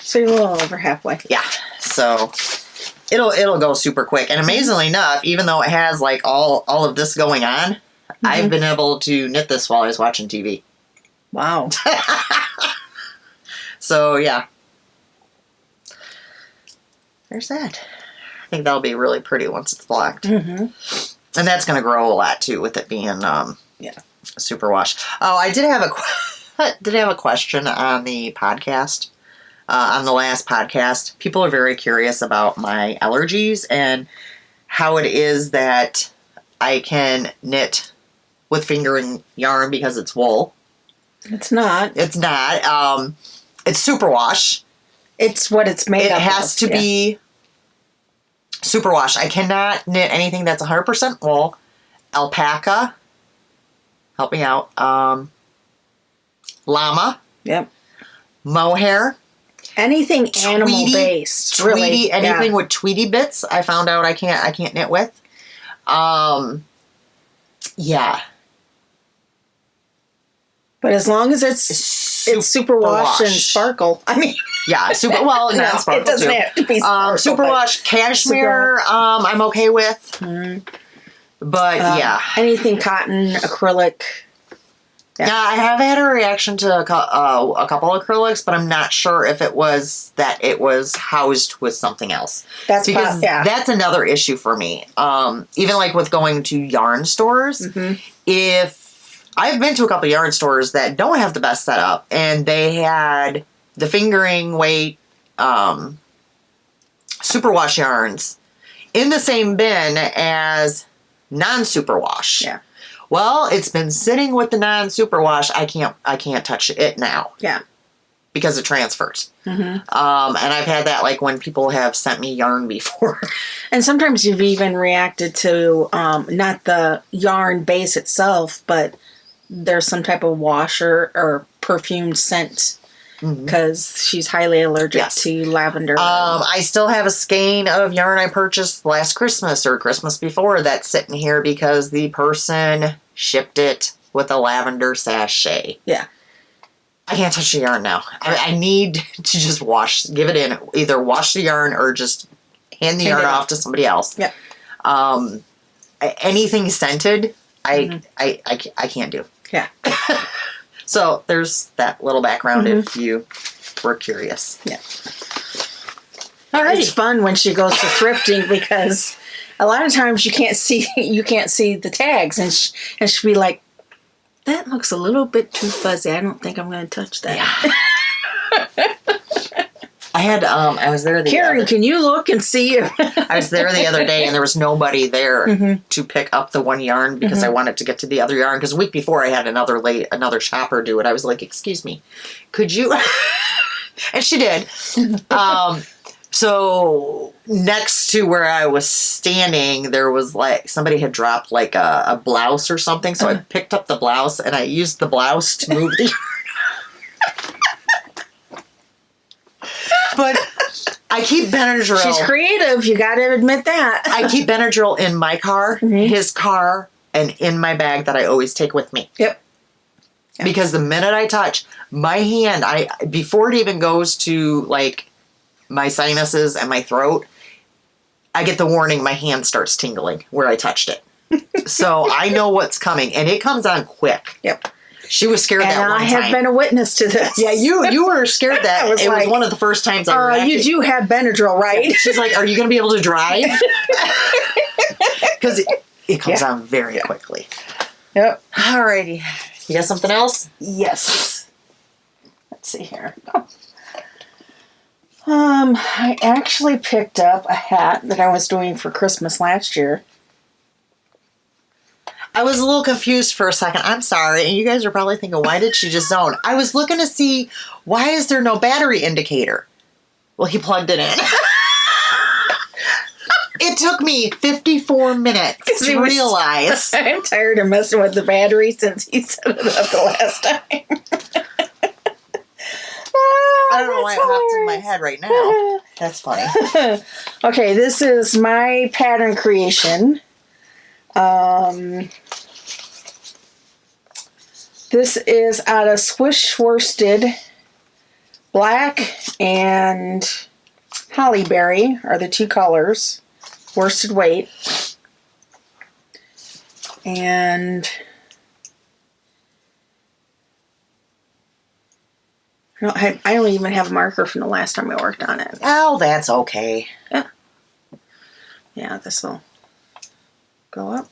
So you're a little over halfway. Yeah, so it'll go super quick. And amazingly enough, even though it has all of this going on, I've been able to knit this while I was watching TV. Wow. So yeah, there's that. I think that'll be really pretty once it's blocked. And that's going to grow a lot too with it being superwash. Oh, I did have a question on the podcast. On the last podcast, people are very curious about my allergies and how it is that I can knit with fingering yarn because it's wool. It's not. It's not. It's superwash. It's what it's made of. It has to be superwash. I cannot knit anything that's 100% wool. Alpaca. Help me out. Llama. Yep. Mohair. Anything animal based. Tweety, really. anything with Tweety bits, I found out I can't knit with. Yeah. But as long as it's superwash and sparkle. I mean, yeah, not no, sparkle it doesn't too. have to be sparkle. Superwash cashmere, I'm okay with. But yeah, anything cotton, acrylic. Yeah, I have had a reaction to a couple acrylics, but I'm not sure if it was that it was housed with something else. That's because that's another issue for me. Even like with going to yarn stores, if I've been to a couple yarn stores that don't have the best setup, and they had the fingering weight superwash yarns in the same bin as non-superwash. Yeah. Well, it's been sitting with the non-superwash. I can't touch it now. Yeah. Because it transfers. And I've had that like when people have sent me yarn before. And sometimes you've even reacted to not the yarn base itself, but there's some type of washer or perfumed scent because she's highly allergic to lavender. I still have a skein of yarn I purchased last Christmas or Christmas before that's sitting here because the person shipped it with a lavender sachet. Yeah. I can't touch the yarn now. I need to just give it in, either wash the yarn or just hand the yarn off to somebody else. Yeah. Anything scented, I can't do. Yeah. So there's that little background if you were curious. Yeah. All right. It's fun when she goes to thrifting because a lot of times you can't see the tags and she'll be like, that looks a little bit too fuzzy. I don't think I'm going to touch that. Yeah. I was there Karen, can you look and see if I was there the other day and there was nobody there to pick up the one yarn because I wanted to get to the other yarn because a week before I had another shopper do it. I was like, excuse me, could you? And she did. So next to where I was standing, there was like somebody had dropped like a blouse or something. So I picked up the blouse and I used the blouse to move the yarn. But I keep Benadryl. She's creative. You got to admit that. I keep Benadryl in my car, his car, and in my bag that I always take with me. Yep. Because the minute I touch my hand, before it even goes to like my sinuses and my throat, I get the warning. My hand starts tingling where I touched it. So I know what's coming, and it comes on quick. Yep. She was scared that one time. And I have been a witness to this. Yeah, you were scared that. It was one of the first times I reacted. You do have Benadryl, right? She's like, are you going to be able to drive? Because it comes on very quickly. Yep. Alrighty. You got something else? Yes. Let's see here. I actually picked up a hat that I was doing for Christmas last year. I was a little confused for a second. I'm sorry. And you guys are probably thinking, why did she just zone? I was looking to see, why is there no battery indicator? Well, he plugged it in. It took me 54 minutes to realize. I'm tired of messing with the battery since he set it up the last time. I don't know why it popped in my head right now. That's funny. Okay, this is my pattern creation. This is out of Swiss worsted. Black and hollyberry are the two colors. Worsted weight. And I don't even have a marker from the last time I worked on it. Oh, that's okay. Yeah, this will go up.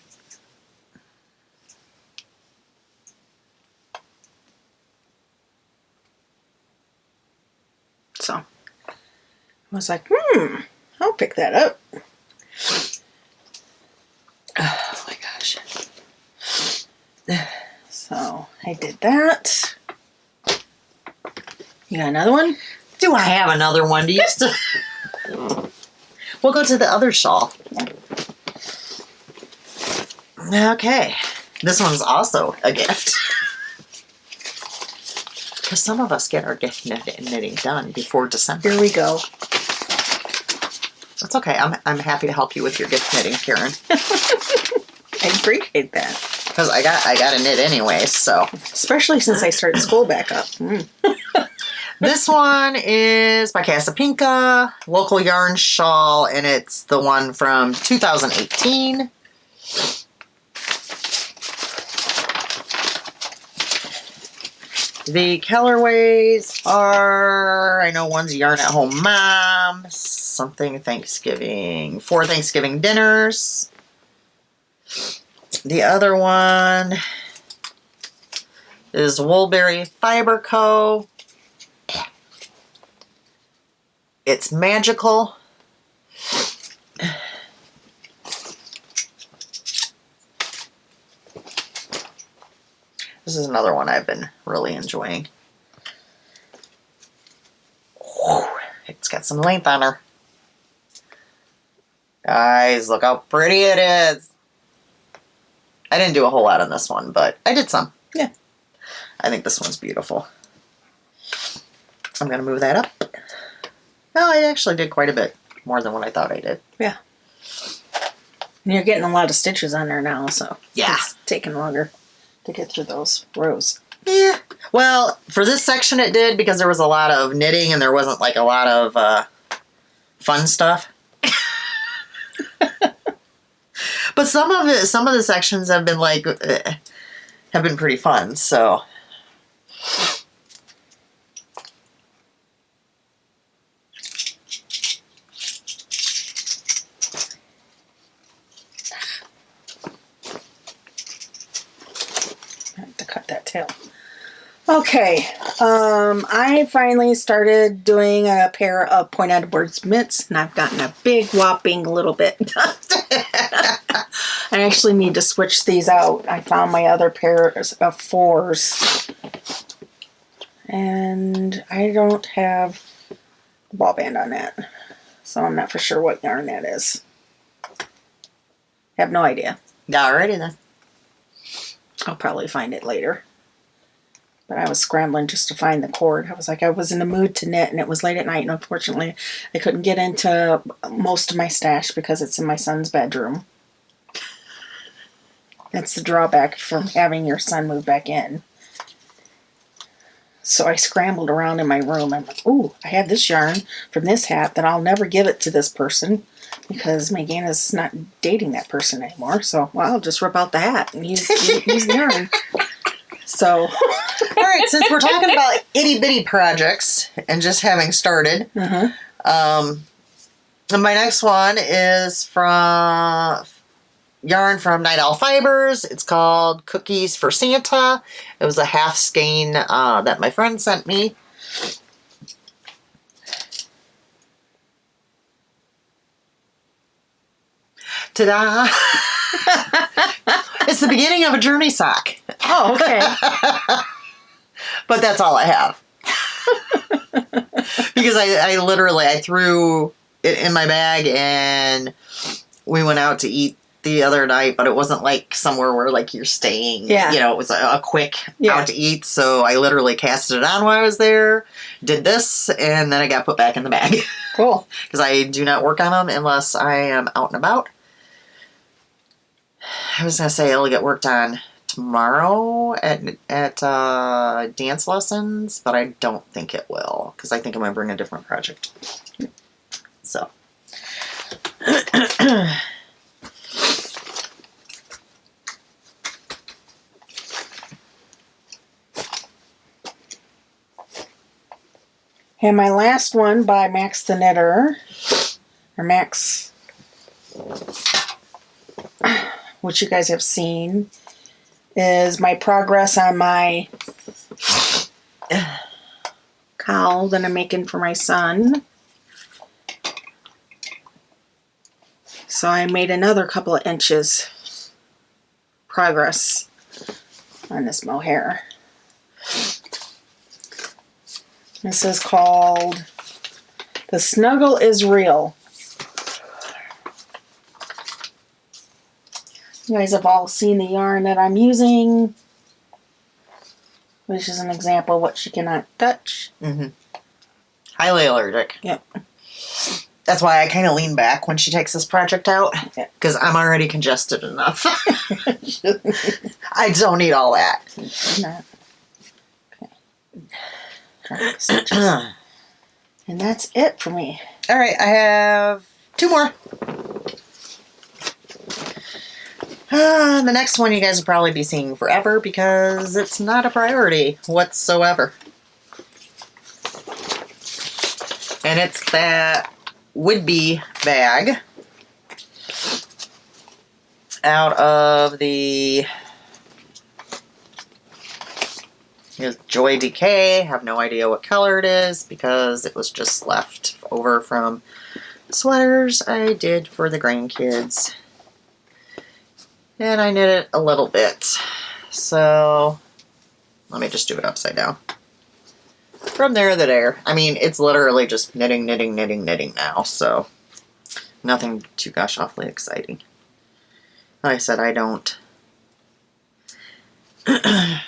So I was like, I'll pick that up. Oh my gosh. So I did that. You got another one? Do I have another one? Do you still? We'll go to the other shawl. Okay. This one's also a gift. Because some of us get our gift knitting done before December. Here we go. That's okay. I'm happy to help you with your gift knitting, Karen. I appreciate that. Because I got to knit anyway, so. Especially since I started school back up. This one is by Casapinka, local yarn shawl, and it's the one from 2018. The colorways are, I know one's Yarn at Home Mom, something Thanksgiving, 4 Thanksgiving dinners. The other one is Woolberry Fiber Co. It's magical. This is another one I've been really enjoying. Whew, it's got some length on her. Guys, look how pretty it is. I didn't do a whole lot on this one, but I did some. Yeah. I think this one's beautiful. I'm going to move that up. No, I actually did quite a bit more than what I thought I did. Yeah. And you're getting a lot of stitches on there now, so yeah, it's taking longer to get through those rows. Yeah. Well, for this section it did because there was a lot of knitting and there wasn't like a lot of fun stuff. But some of the sections have been like have been pretty fun. So. Tail. Okay, I finally started doing a pair of point-ended boards mitts, and I've gotten a big whopping little bit done. I actually need to switch these out. I found my other pairs of 4s, and I don't have the ball band on that, so I'm not for sure what yarn that is. Have no idea. Alrighty then. I'll probably find it later. But I was scrambling just to find the cord. I was in the mood to knit, and it was late at night, and unfortunately I couldn't get into most of my stash because it's in my son's bedroom. That's the drawback from having your son move back in. So I scrambled around in my room. I'm like, ooh, I have this yarn from this hat that I'll never give it to this person because Megan's not dating that person anymore. So, well, I'll just rip out the hat and use the yarn. So, all right, since we're talking about itty bitty projects and just having started, and my next one is from yarn from Night Owl Fibers. It's called Cookies for Santa. It was a half skein that my friend sent me. Ta-da! It's the beginning of a journey sock. Oh, okay. But that's all I have. Because I threw it in my bag and we went out to eat the other night, but it wasn't like somewhere where like you're staying. Yeah. You know, it was a quick out to eat. So I literally casted it on while I was there, did this, and then it got put back in the bag. Cool. Because I do not work on them unless I am out and about. I was going to say it'll get worked on tomorrow at dance lessons, but I don't think it will because I think I'm going to bring a different project. So. And my last one by Max the Knitter, or Max, which you guys have seen, is my progress on my cowl that I'm making for my son. So I made another couple of inches progress on this mohair. This is called The Snuggle is Real. You guys have all seen the yarn that I'm using, which is an example of what she cannot touch. Mm-hmm. Highly allergic. Yep. That's why I kind of lean back when she takes this project out, Yeah. because I'm already congested enough. I don't need all that. Not. Okay. And that's it for me. All right, I have 2 more. The next one you guys will probably be seeing forever because it's not a priority whatsoever. And it's that would-be bag out of the Joy Decay. Have no idea what color it is because it was just left over from sweaters I did for the grandkids. And I knit it a little bit. So let me just do it upside down. From there to there. I mean, it's literally just knitting, knitting, knitting, knitting now. So nothing too gosh awfully exciting. Like I said, I don't. I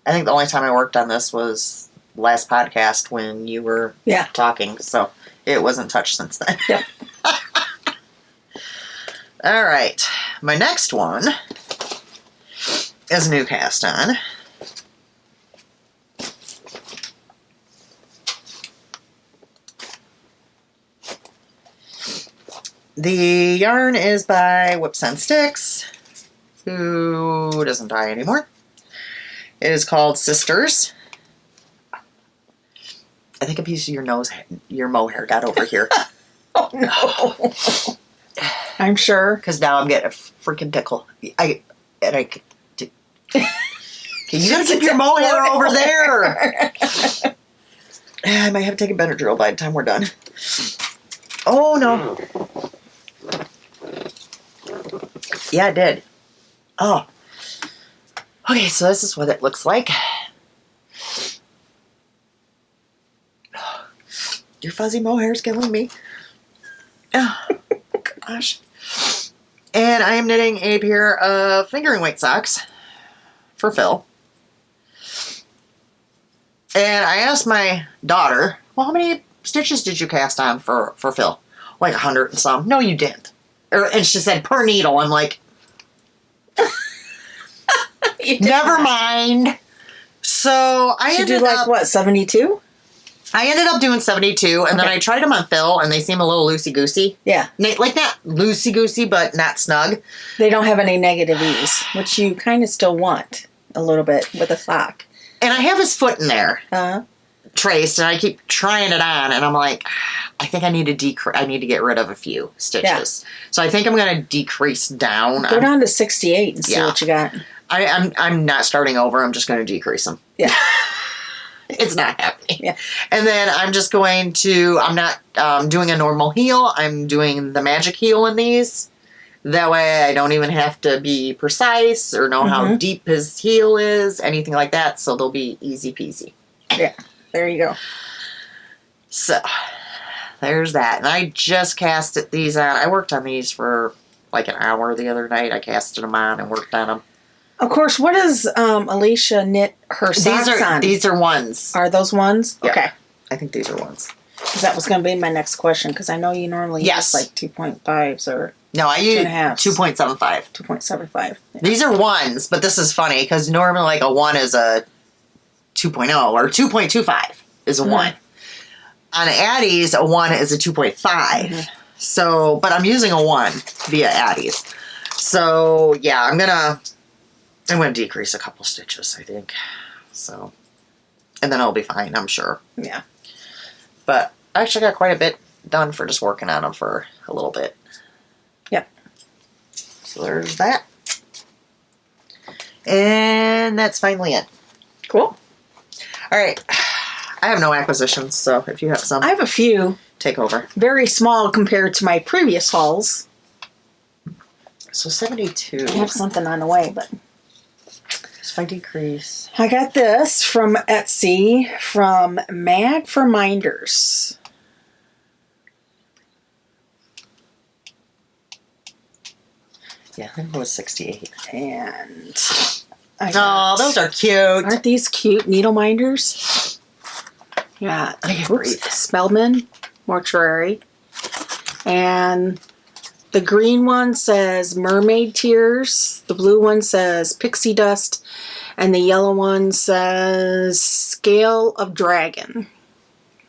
think the only time I worked on this was last podcast when you were talking. So it wasn't touched since then. Yep. All right. My next one is new cast on. The yarn is by Whips on Sticks, who doesn't die anymore. It is called Sisters. I think a piece of your mohair got over here. Oh no. I'm sure. Because now I'm getting a freaking tickle. Okay, you gotta keep your mohair over there. I might have to take a Benadryl by the time we're done. Oh no. Yeah, I did. Oh. Okay, so this is what it looks like. Your fuzzy mohair's killing me. Oh, gosh. And I am knitting a pair of fingering weight socks for Phil. And I asked my daughter, well, how many stitches did you cast on for Phil? Like 100 and some. No, you didn't. And she said, per needle. I'm like, never mind. So I ended up, what, 72? I ended up doing 72, and then I tried them on Phil, and they seem a little loosey-goosey. Yeah. Like, not loosey-goosey, but not snug. They don't have any negative ease, which you kind of still want a little bit with a sock. And I have his foot in there, Uh-huh. traced, and I keep trying it on, and I'm like, I think I need to get rid of a few stitches. Yeah. So I think I'm going to decrease down. Go down to 68 and see what you got. I'm not starting over. I'm just going to decrease them. Yeah. It's not happening. Yeah. And then I'm just going to, I'm not doing a normal heel. I'm doing the magic heel in these. That way I don't even have to be precise or know how deep his heel is, anything like that. So they'll be easy peasy. Yeah. There you go. So there's that. And I just casted these on. I worked on these for like an hour the other night. I casted them on and worked on them. Of course, what does Alisha knit her socks on? These are ones. Are those ones? Yeah. Okay. I think these are ones. Because that was going to be my next question, because I know you normally use like 2.5s or... No, I use 2.5. 2.75. 2.75. Yeah. These are ones, but this is funny, because normally like a 1 is a 2.0, or 2.25 is a 1. On Addie's, a 1 is a 2.5. So, but I'm using a 1 via Addie's. So, yeah, I'm gonna decrease a couple stitches, I think. So, and then I'll be fine, I'm sure. Yeah. But I actually got quite a bit done for just working on them for a little bit. Yep. So there's that. And that's finally it. Cool. All right. I have no acquisitions, so if you have some, I have a few. Take over. Very small compared to my previous hauls. So 72. I have something on the way, but... If I decrease. I got this from Etsy from Mad for Minders. Yeah, I think it was 68. And oh, those are cute. Aren't these cute needle minders? Yeah. I can't breathe. Spellman Mortuary. And the green one says Mermaid Tears. The blue one says Pixie Dust. And the yellow one says Scale of Dragon.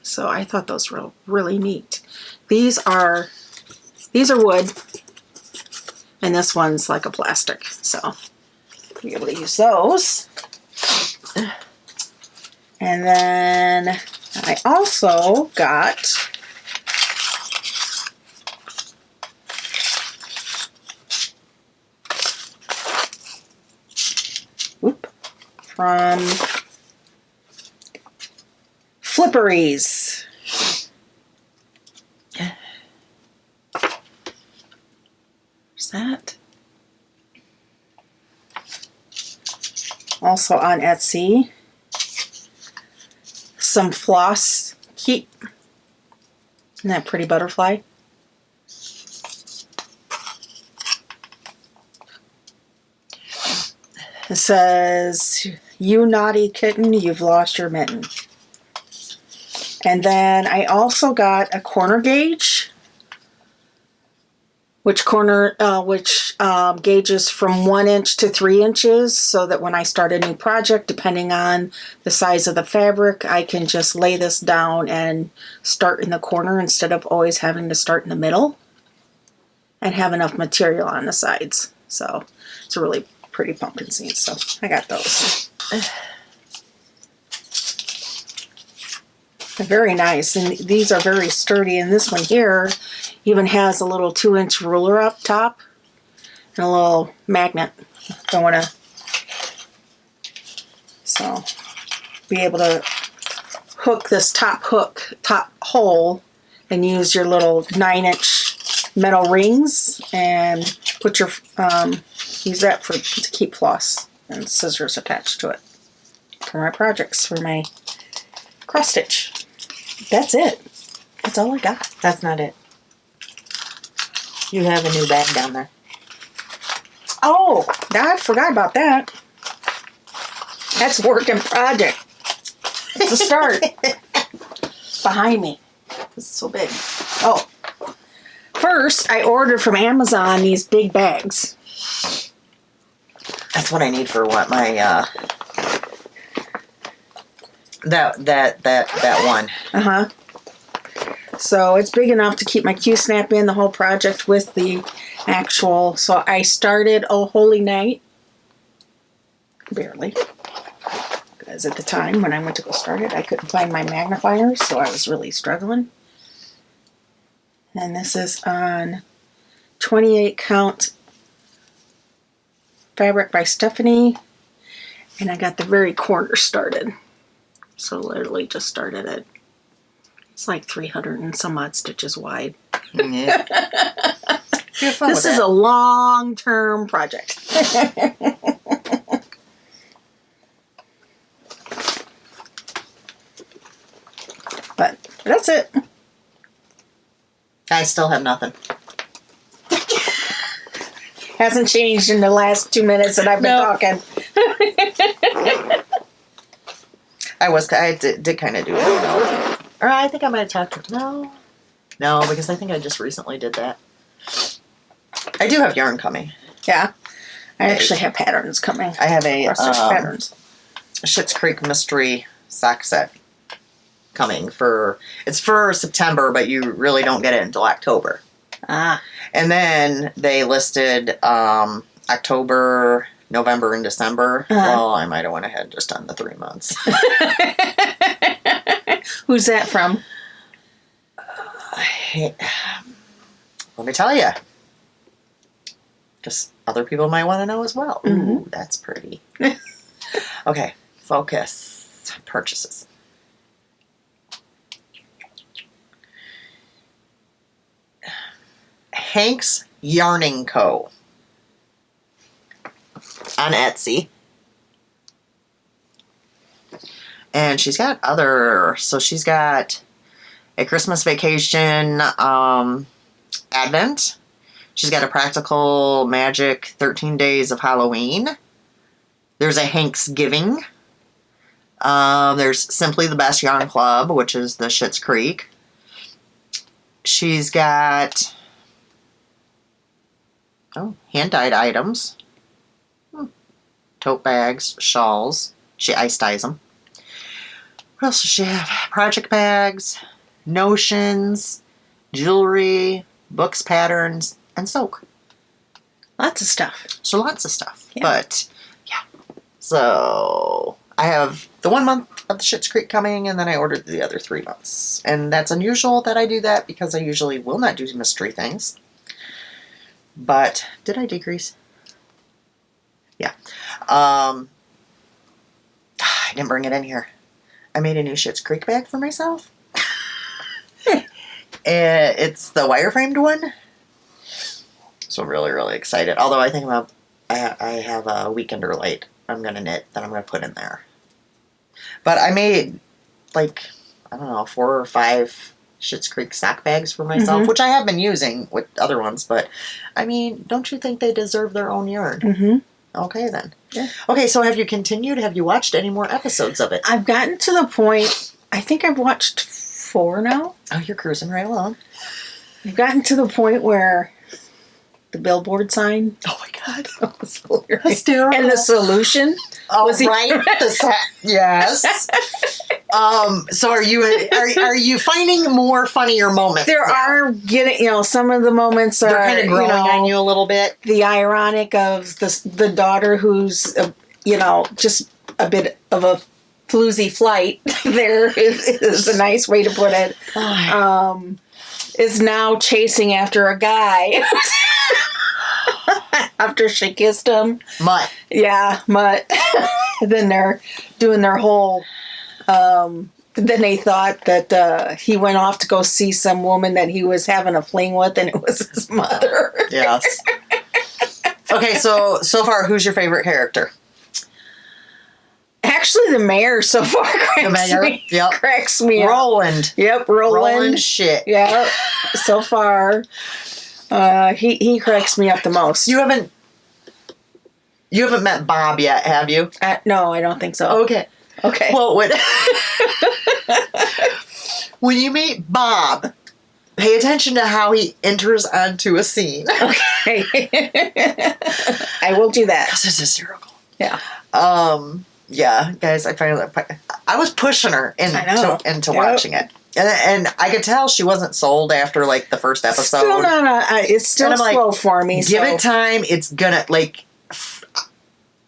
So I thought those were really neat. These are wood. And this one's like a plastic. So I'll be able to use those. And then I also got from Flipperies. What's that? Also on Etsy. Some floss keep. Isn't that pretty butterfly? It says, "You naughty kitten, you've lost your mitten." And then I also got a corner gauge, which gauges from 1 inch to 3 inches, so that when I start a new project, depending on the size of the fabric, I can just lay this down and start in the corner instead of always having to start in the middle, and have enough material on the sides. So it's a really pretty pumpkin scene, so I got those. They're very nice, and these are very sturdy, and this one here even has a little 2-inch ruler up top and a little magnet. Don't want to, so be able to hook this top hole and use your little 9-inch metal rings and put your use that to keep floss and scissors attached to it for my projects, for my cross stitch. That's it. That's all I got. That's not it. You have a new bag down there. Oh, I forgot about that. That's work in project. It's a start. It's behind me. It's so big. Oh. First, I ordered from Amazon these big bags. That's what I need for what my that one. Uh-huh. So it's big enough to keep my Q-snap in the whole project with the actual. So I started Oh Holy Night. Barely. Because at the time when I went to go start it, I couldn't find my magnifiers, so I was really struggling. And this is on 28 count fabric by Stephanie. And I got the very corner started. So literally just started it. It's like 300 and some odd stitches wide. Yeah. This is a long-term project. But that's it. I still have nothing. Hasn't changed in the last 2 minutes that I've been talking. I did kind of do it. Or I think I might have talked to No, because I think I just recently did that. I do have yarn coming. Yeah. I actually have patterns coming. I have a patterns. Schitt's Creek mystery sock set coming it's for September, but you really don't get it until October. Ah. And then they listed October, November, and December. Well, I might have went ahead and just done the 3 months. Who's that from? Let me tell you. Just other people might want to know as well. Mm-hmm. Ooh, that's pretty. Okay, focus. Purchases. Hank's Yarning Co. on Etsy. And she's got she's got a Christmas Vacation Advent. She's got a Practical Magic 13 Days of Halloween. There's a Hank's Giving. There's Simply the Best Yarn Club, which is the Schitt's Creek. She's got hand-dyed items. Tote bags, shawls. She ice dyes them. What else does she have? Project bags, notions, jewelry, books, patterns, and soak. Lots of stuff. So lots of stuff. Yeah. But, yeah. So, I have the 1 month of the Schitt's Creek coming, and then I ordered the other 3 months. And that's unusual that I do that, because I usually will not do mystery things. But, did I decrease? Yeah. I didn't bring it in here. I made a new Schitt's Creek bag for myself. It's the wireframed one. So I'm really, really excited. Although I think I have a weekender light I'm going to knit that I'm going to put in there. But I made, like, I don't know, 4 or 5 Schitt's Creek sock bags for myself, which I have been using with other ones. But, I mean, don't you think they deserve their own yarn? Mm-hmm. Okay, then. Yeah. Okay, so have you continued? Have you watched any more episodes of it? I've gotten to the point, I think I've watched 4 now. Oh, you're cruising right along. I've gotten to the point where the billboard sign Oh, my God. was hilarious. Hysterical. And the solution was right? Yes. So are you finding more funnier moments? There are some of the moments are They're kind of growing on you a little bit. The ironic of the daughter who's just a bit of a floozy flight. There is a nice way to put it. Is now chasing after a guy after she kissed him. Mutt. Yeah, Mutt. Then they're doing their whole. Then they thought that he went off to go see some woman that he was having a fling with, and it was his mother. Yes. Okay, so far, who's your favorite character? Actually, the mayor so far cracks me up. Roland. Yep, Roland shit. Yep. So far, he cracks me up the most. You haven't met Bob yet, have you? No, I don't think so. Okay. Okay. Well, when you meet Bob, pay attention to how he enters onto a scene. Okay. I will do that. Because it's hysterical. Yeah. Yeah, guys, I was pushing her into watching it. And I could tell she wasn't sold after, like, the first episode. Still not, it's still slow for me. Give it time. It's gonna, like...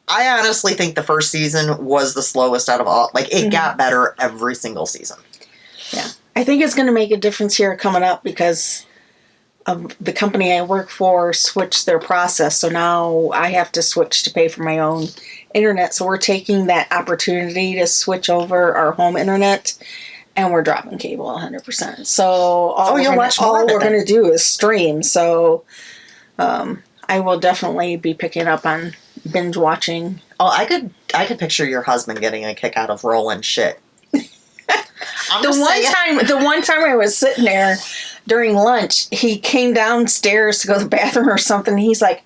I honestly think the first season was the slowest out of all. Like, it got better every single season. Yeah. I think it's going to make a difference here coming up because of the company I work for switched their process. So now I have to switch to pay for my own internet. So we're taking that opportunity to switch over our home internet, and we're dropping cable 100%. So all we're going to do is stream. So I will definitely be picking up on binge watching. Oh, I could picture your husband getting a kick out of rolling shit. The one time I was sitting there during lunch, he came downstairs to go to the bathroom or something. And he's like,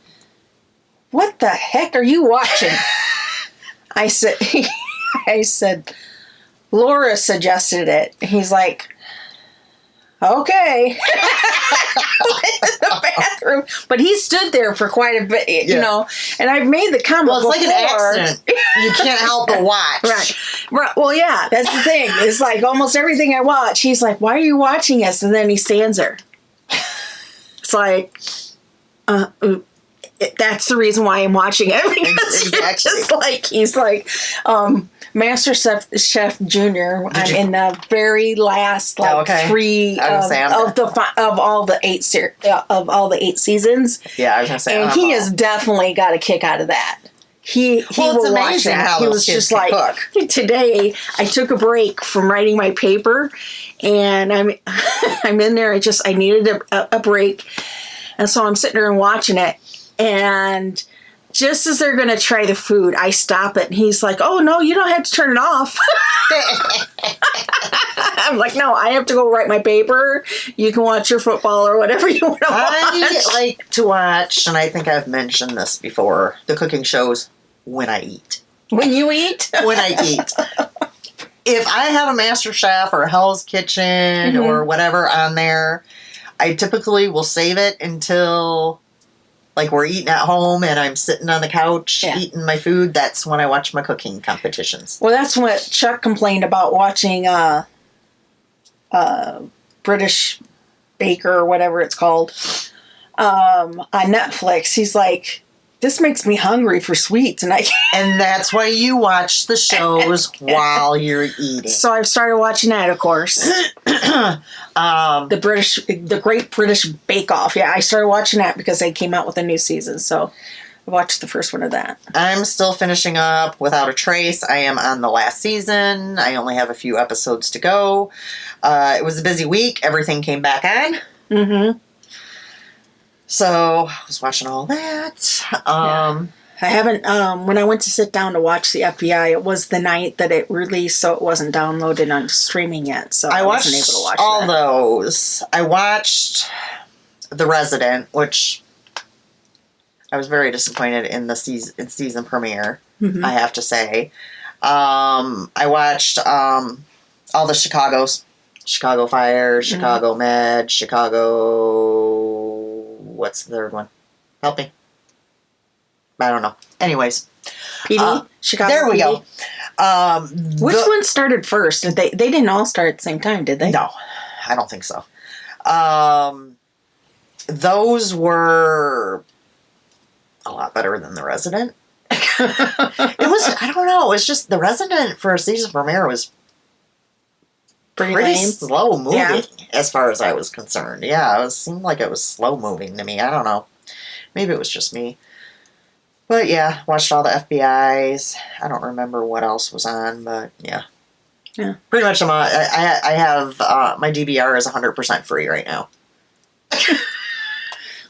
"What the heck are you watching?" I said, "Laura suggested it." He's like, "Okay." In the bathroom, but he stood there for quite a bit, and I've made the comment. Well, it's like an accident. You can't help but watch. Right. Well, yeah, that's the thing. It's like almost everything I watch, he's like, "Why are you watching this?" And then he stands there. It's like, that's the reason why I'm watching it. Because exactly. he's like, Master Chef Junior. I'm in the very last 3 of all the 8 seasons. Yeah, I was gonna say, and he has definitely got a kick out of that. He will watch that. He was just like, today I took a break from writing my paper, and I'm in there. I needed a break, and so I'm sitting there and watching it, and just as they're going to try the food, I stop it. And he's like, "Oh, no, you don't have to turn it off." I'm like, "No, I have to go write my paper. You can watch your football or whatever you want to watch." I like to watch, and I think I've mentioned this before, the cooking shows when I eat. When you eat? When I eat. If I have a Master Chef or Hell's Kitchen or whatever on there, I typically will save it until like we're eating at home and I'm sitting on the couch eating my food. That's when I watch my cooking competitions. Well, that's what Chuck complained about watching British Baker or whatever it's called on Netflix. He's like, this makes me hungry for sweets, and I can't. And that's why you watch the shows while you're eating. So I've started watching that, of course. The Great British Bake Off. Yeah, I started watching that because they came out with a new season. So I watched the first one of that. I'm still finishing up Without a Trace. I am on the last season. I only have a few episodes to go. It was a busy week. Everything came back on. Mm-hmm. So I was watching all that. I haven't, when I went to sit down to watch the FBI, it was the night that it released, so it wasn't downloaded on streaming yet. So I wasn't able to watch all those. I watched The Resident, which I was very disappointed in the season premiere, I have to say. I watched all the Chicago Fire, Chicago Med, Chicago... What's the third one? Help me. I don't know. Anyways. PD? Chicago there we PD? go. Which one started first? They didn't all start at the same time, did they? No, I don't think so. Those were a lot better than The Resident. It was, I don't know, it's just The Resident for a season premiere was pretty slow moving as far as I was concerned. Yeah, it seemed like it was slow moving to me. I don't know. Maybe it was just me. But yeah, watched all the FBI's. I don't remember what else was on, but yeah. Yeah. Pretty much I have, my DVR is 100% free right now.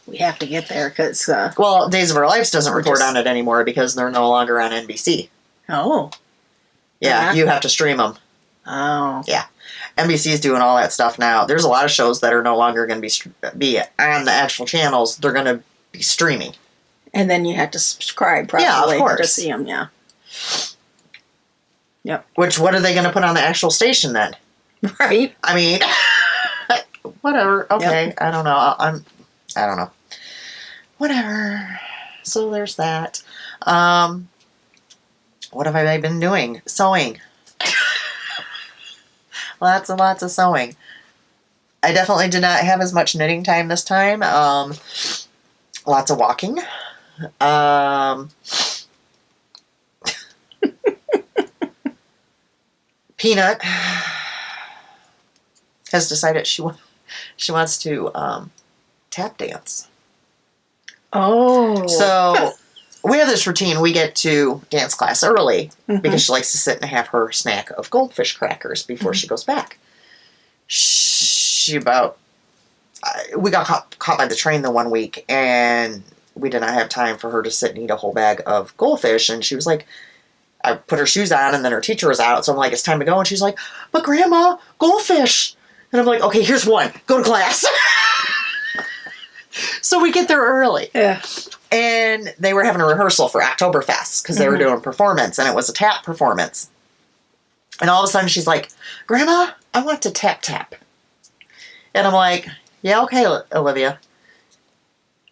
We have to get there because... well, Days of Our Lives doesn't report on it anymore because they're no longer on NBC. Oh. Yeah, you have to stream them. Oh. Yeah. NBC's doing all that stuff now. There's a lot of shows that are no longer going to be on the actual channels. They're going to be streaming. And then you have to subscribe, probably. Yeah, of course. To see them, yeah. Yep. Which, what are they going to put on the actual station then? Right. I mean, whatever. Okay, yep. I don't know. I don't know. Whatever. So there's that. What have I been doing? Sewing. Lots and lots of sewing. I definitely did not have as much knitting time this time. Lots of walking. Peanut has decided she wants to tap dance. Oh. So we have this routine. We get to dance class early because she likes to sit and have her snack of goldfish crackers before she goes back. We got caught by the train the one week, and we did not have time for her to sit and eat a whole bag of goldfish. And she was like, I put her shoes on, and then her teacher was out. So I'm like, it's time to go. And she's like, but Grandma, goldfish. And I'm like, okay, here's one. Go to class. So we get there early. Yeah. And they were having a rehearsal for Oktoberfest because they were doing a performance, and it was a tap performance. And all of a sudden she's like, Grandma, I want to tap. And I'm like, yeah, okay, Olivia.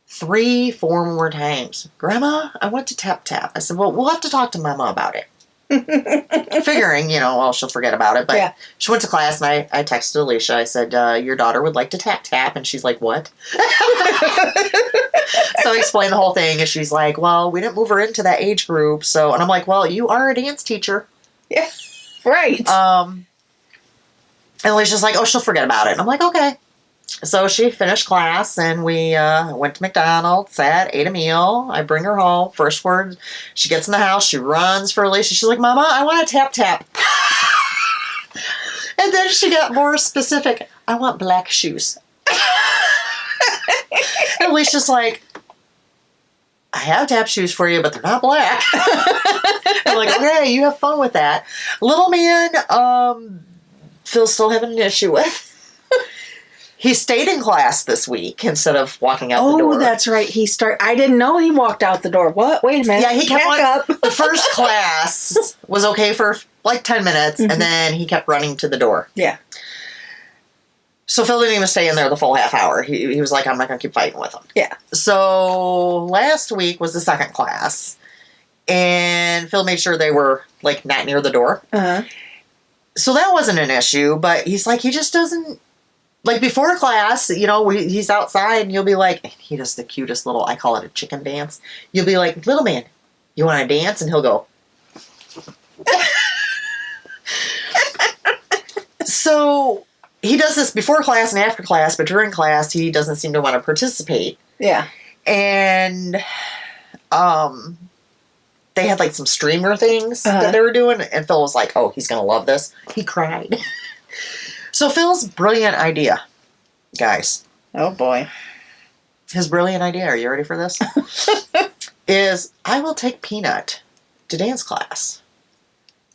3-4 more times. Grandma, I want to tap. I said, well, we'll have to talk to Mama about it. Figuring, well, she'll forget about it. But she went to class, and I texted Alisha. I said, your daughter would like to tap. And she's like, what? So I explained the whole thing, and she's like, well, we didn't move her into that age group. So, and I'm like, well, you are a dance teacher. Yeah, right. And Alicia's like, oh, she'll forget about it. And I'm like, okay. So she finished class, and we went to McDonald's, sat, ate a meal. I bring her home. First word, she gets in the house. She runs for Alisha. She's like, Mama, I want to tap. And then she got more specific. I want black shoes. And Alicia's like, I have tap shoes for you, but they're not black. I'm like, okay, you have fun with that. Little man, Phil's still having an issue with. He stayed in class this week instead of walking out the door. Oh, that's right. I didn't know he walked out the door. What? Wait a minute. Yeah, he kept up. The first class was okay for like 10 minutes, and then he kept running to the door. Yeah. So Phil didn't even stay in there the full half hour. He was like, I'm not going to keep fighting with him. Yeah. So last week was the second class. And Phil made sure they were, like, not near the door. Uh-huh. So that wasn't an issue. But he's like, he just doesn't... Like, before class, you know, he's outside and you'll be like... He does the cutest little... I call it a chicken dance. You'll be like, little man, you want to dance? And he'll go... So... He does this before class and after class, but during class, he doesn't seem to want to participate. Yeah. And they had, like, some streamer things that they were doing, and Phil was like, oh, he's going to love this. He cried. So Phil's brilliant idea, guys. Oh, boy. His brilliant idea, are you ready for this? Is, I will take Peanut to dance class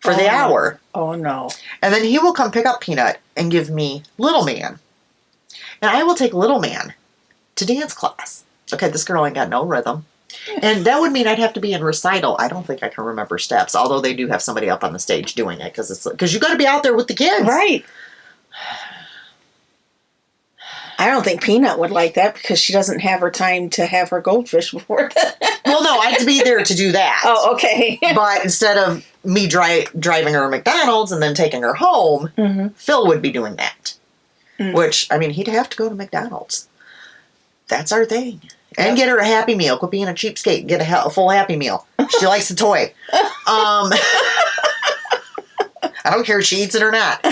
for the hour. Oh, no. And then he will come pick up Peanut and give me Little Man. And I will take Little Man to dance class. Okay, this girl ain't got no rhythm. And that would mean I'd have to be in recital. I don't think I can remember steps, although they do have somebody up on the stage doing it because you got to be out there with the kids. Right. I don't think Peanut would like that because she doesn't have her time to have her goldfish before that. Well, no, I had to be there to do that. Oh, okay. But instead of me driving her to McDonald's and then taking her home, Phil would be doing that. Which, I mean, he'd have to go to McDonald's. That's our thing. And get her a Happy Meal. Quit being a cheapskate. Get a full Happy Meal. She likes the toy. I don't care if she eats it or not. Yeah,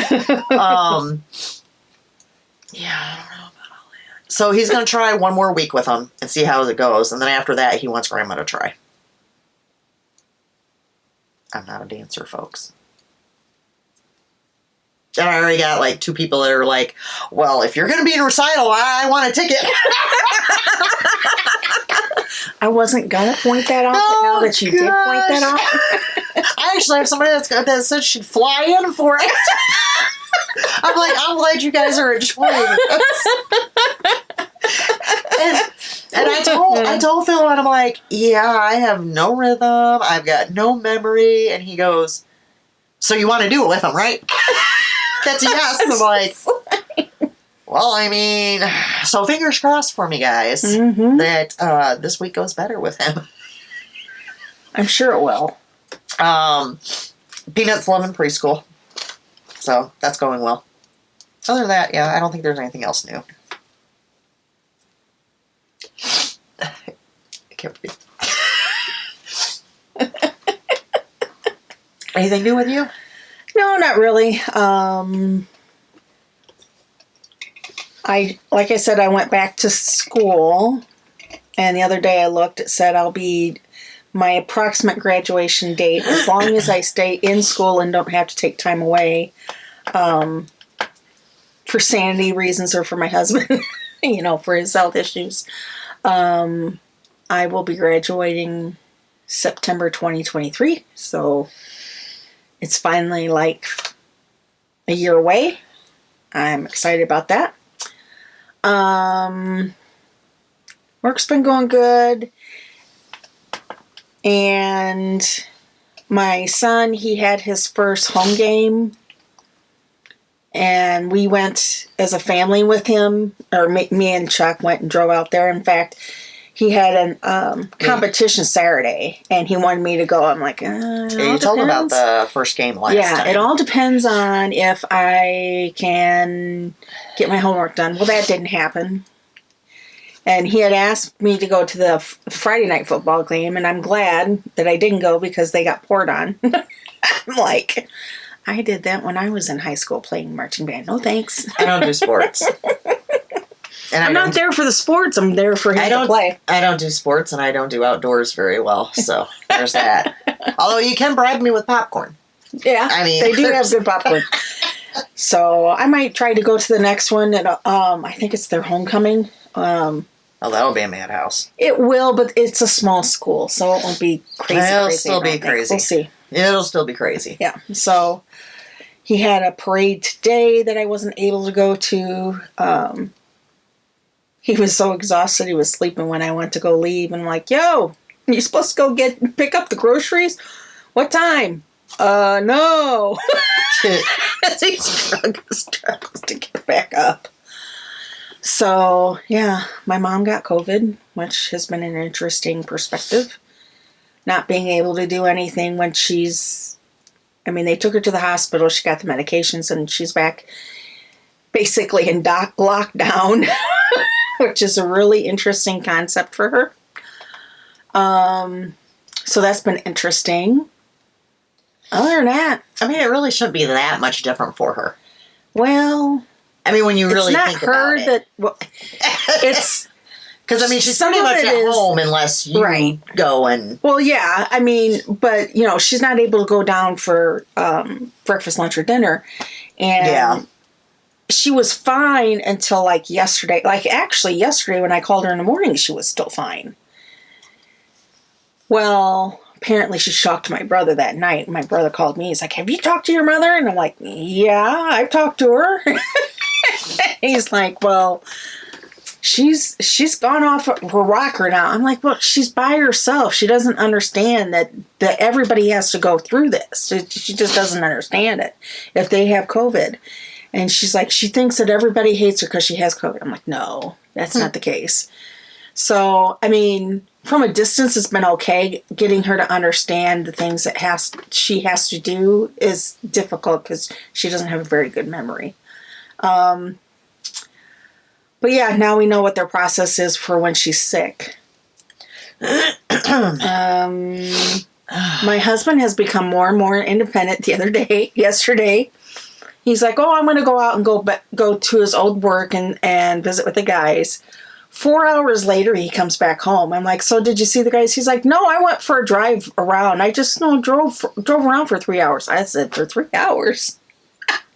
I don't know about all that. So he's going to try one more week with him and see how it goes. And then after that, he wants Grandma to try. I'm not a dancer, folks. And I already got like 2 people that are like, well, if you're going to be in recital, I want a ticket. I wasn't going to point that out, but now that you did point that out. I actually have somebody that said she'd fly in for it. I'm like, I'm glad you guys are enjoying this. And I told Phil, and I'm like, yeah, I have no rhythm. I've got no memory. And he goes, so you want to do it with him, right? That's a yes. I'm like, well, I mean, so fingers crossed for me, guys, that this week goes better with him. I'm sure it will. Peanut's loving preschool. So that's going well. Other than that, yeah, I don't think there's anything else new. I can't breathe. Anything new with you? No, not really. Like I said, I went back to school, and the other day I looked, it said my approximate graduation date, as long as I stay in school and don't have to take time away, for sanity reasons or for my husband, for his health issues, I will be graduating September 2023, so it's finally like a year away. I'm excited about that. Work's been going good. And my son, he had his first home game. And we went as a family with him. Or me and Chuck went and drove out there. In fact, he had a competition Saturday. And he wanted me to go. I'm like, yeah, you told him about the first game last time. It all depends on if I can get my homework done. Well, that didn't happen. And he had asked me to go to the Friday night football game, and I'm glad that I didn't go because they got poured on. I'm like, I did that when I was in high school playing marching band. No thanks. I don't do sports. And I'm not there for the sports. I'm there for him to play. I don't do sports, and I don't do outdoors very well. So there's that. Although you can bribe me with popcorn. Yeah, I mean, they do have good popcorn. So I might try to go to the next one. And I think it's their homecoming. Oh, that'll be a madhouse. It will, but it's a small school, so it won't be crazy. It'll still be crazy. We'll see. It'll still be crazy. Yeah. So he had a parade today that I wasn't able to go to. He was so exhausted he was sleeping when I went to go leave, and I'm like, "Yo, you supposed to go pick up the groceries? What time?" No. He struggles to get back up. So, yeah, my mom got COVID, which has been an interesting perspective. Not being able to do anything when they took her to the hospital, she got the medications, and she's back basically in lockdown, which is a really interesting concept for her. So that's been interesting. Other than that, I mean, it really shouldn't be that much different for her. well, I mean, when you really it's not think her about it. that. Well, it's Because, I mean, she's some pretty of much it at is- home unless you Right. go and... well, yeah. I mean, but she's not able to go down for breakfast, lunch, or dinner, and Yeah. she was fine until like yesterday. Like actually, yesterday when I called her in the morning, she was still fine. Well, apparently she shocked my brother that night. My brother called me. He's like, "Have you talked to your mother?" And I'm like, "Yeah, I've talked to her." He's like, "Well, she's gone off her rocker now." I'm like, "Well, she's by herself. She doesn't understand that everybody has to go through this. She just doesn't understand it if they have COVID." And she's like, she thinks that everybody hates her because she has COVID. I'm like, no, that's not the case. So, I mean, from a distance, it's been okay. Getting her to understand the things that she has to do is difficult because she doesn't have a very good memory. But yeah, now we know what their process is for when she's sick. My husband has become more and more independent yesterday. He's like, "Oh, I'm going to go out and go to his old work and visit with the guys." 4 hours later, he comes back home. I'm like, "So did you see the guys?" He's like, "No, I went for a drive around. I just drove around for 3 hours." I said, "For 3 hours?"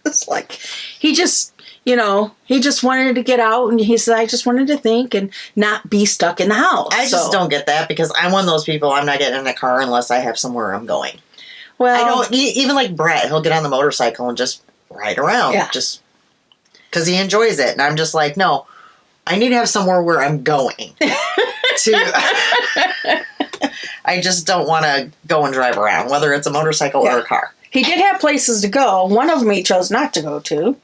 It's like, he just wanted to get out, and he said, "I just wanted to think and not be stuck in the house." I just don't get that because I'm one of those people, I'm not getting in a car unless I have somewhere I'm going. Well, I don't, even like Brett, he'll get on the motorcycle and just ride around. Yeah. Just because he enjoys it. And I'm just like, no, I need to have somewhere where I'm going. I just don't want to go and drive around, whether it's a motorcycle or a car. he did have places to go. One of them he chose not to go to.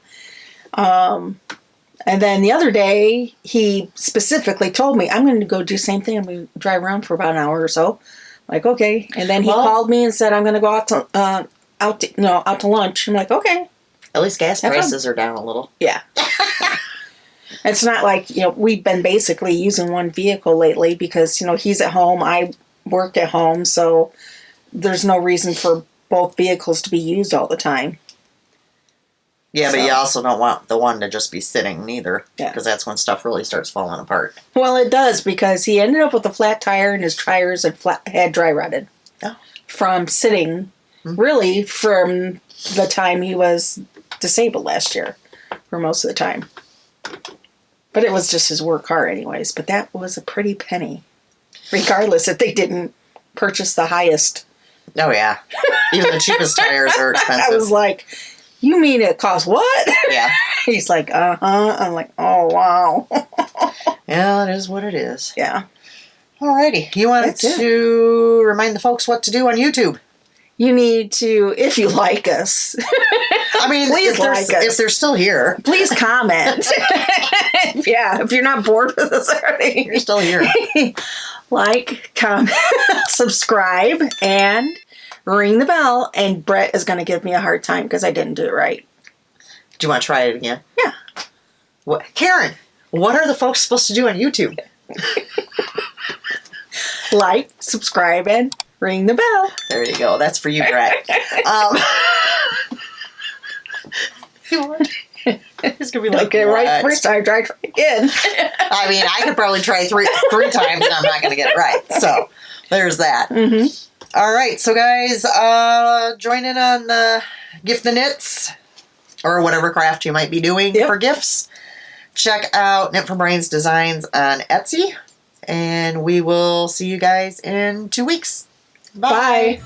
And then the other day, he specifically told me, "I'm going to go do the same thing. I'm going to drive around for about an hour or so." Like, okay. And then he called me and said, "I'm going to go out to lunch." I'm like, okay. At least gas Have prices are down a little. Yeah. It's not like, we've been basically using one vehicle lately because, he's at home, I work at home, so there's no reason for both vehicles to be used all the time. Yeah, but So. you also don't want the one to just be sitting neither. Yeah. Because that's when stuff really starts falling apart. Well, it does, because he ended up with a flat tire and his tires had dry rotted. Oh. From sitting, really, from the time he was disabled last year, for most of the time. But it was just his work car anyways. But that was a pretty penny. Regardless if they didn't purchase the highest. Oh, yeah. Even the cheapest tires are expensive. I was like, "You mean it costs what?" Yeah. He's like, "Uh-huh." I'm like, "Oh, wow." Yeah, it is what it is. Yeah. Alrighty. You wanted That's it. to remind the folks what to do on YouTube? You need to, if you like us, I mean, Please if they're still here. please comment. If you're not bored with us already. You're still here. Like, comment, subscribe, and ring the bell. And Brett is going to give me a hard time because I didn't do it right. Do you want to try it again? Yeah. What, Karen, what are the folks supposed to do on YouTube? Like, subscribe, and ring the bell. There you go. That's for you, Brett. It's gonna be like, Okay, right what? first time, try again. I mean, I could probably try three times and I'm not going to get it right. So there's that. Mm-hmm. All right, so guys, join in on the Gift the Knits or whatever craft you might be doing for gifts. Check out Knit for Brains Designs on Etsy, and we will see you guys in 2 weeks. Bye. Bye.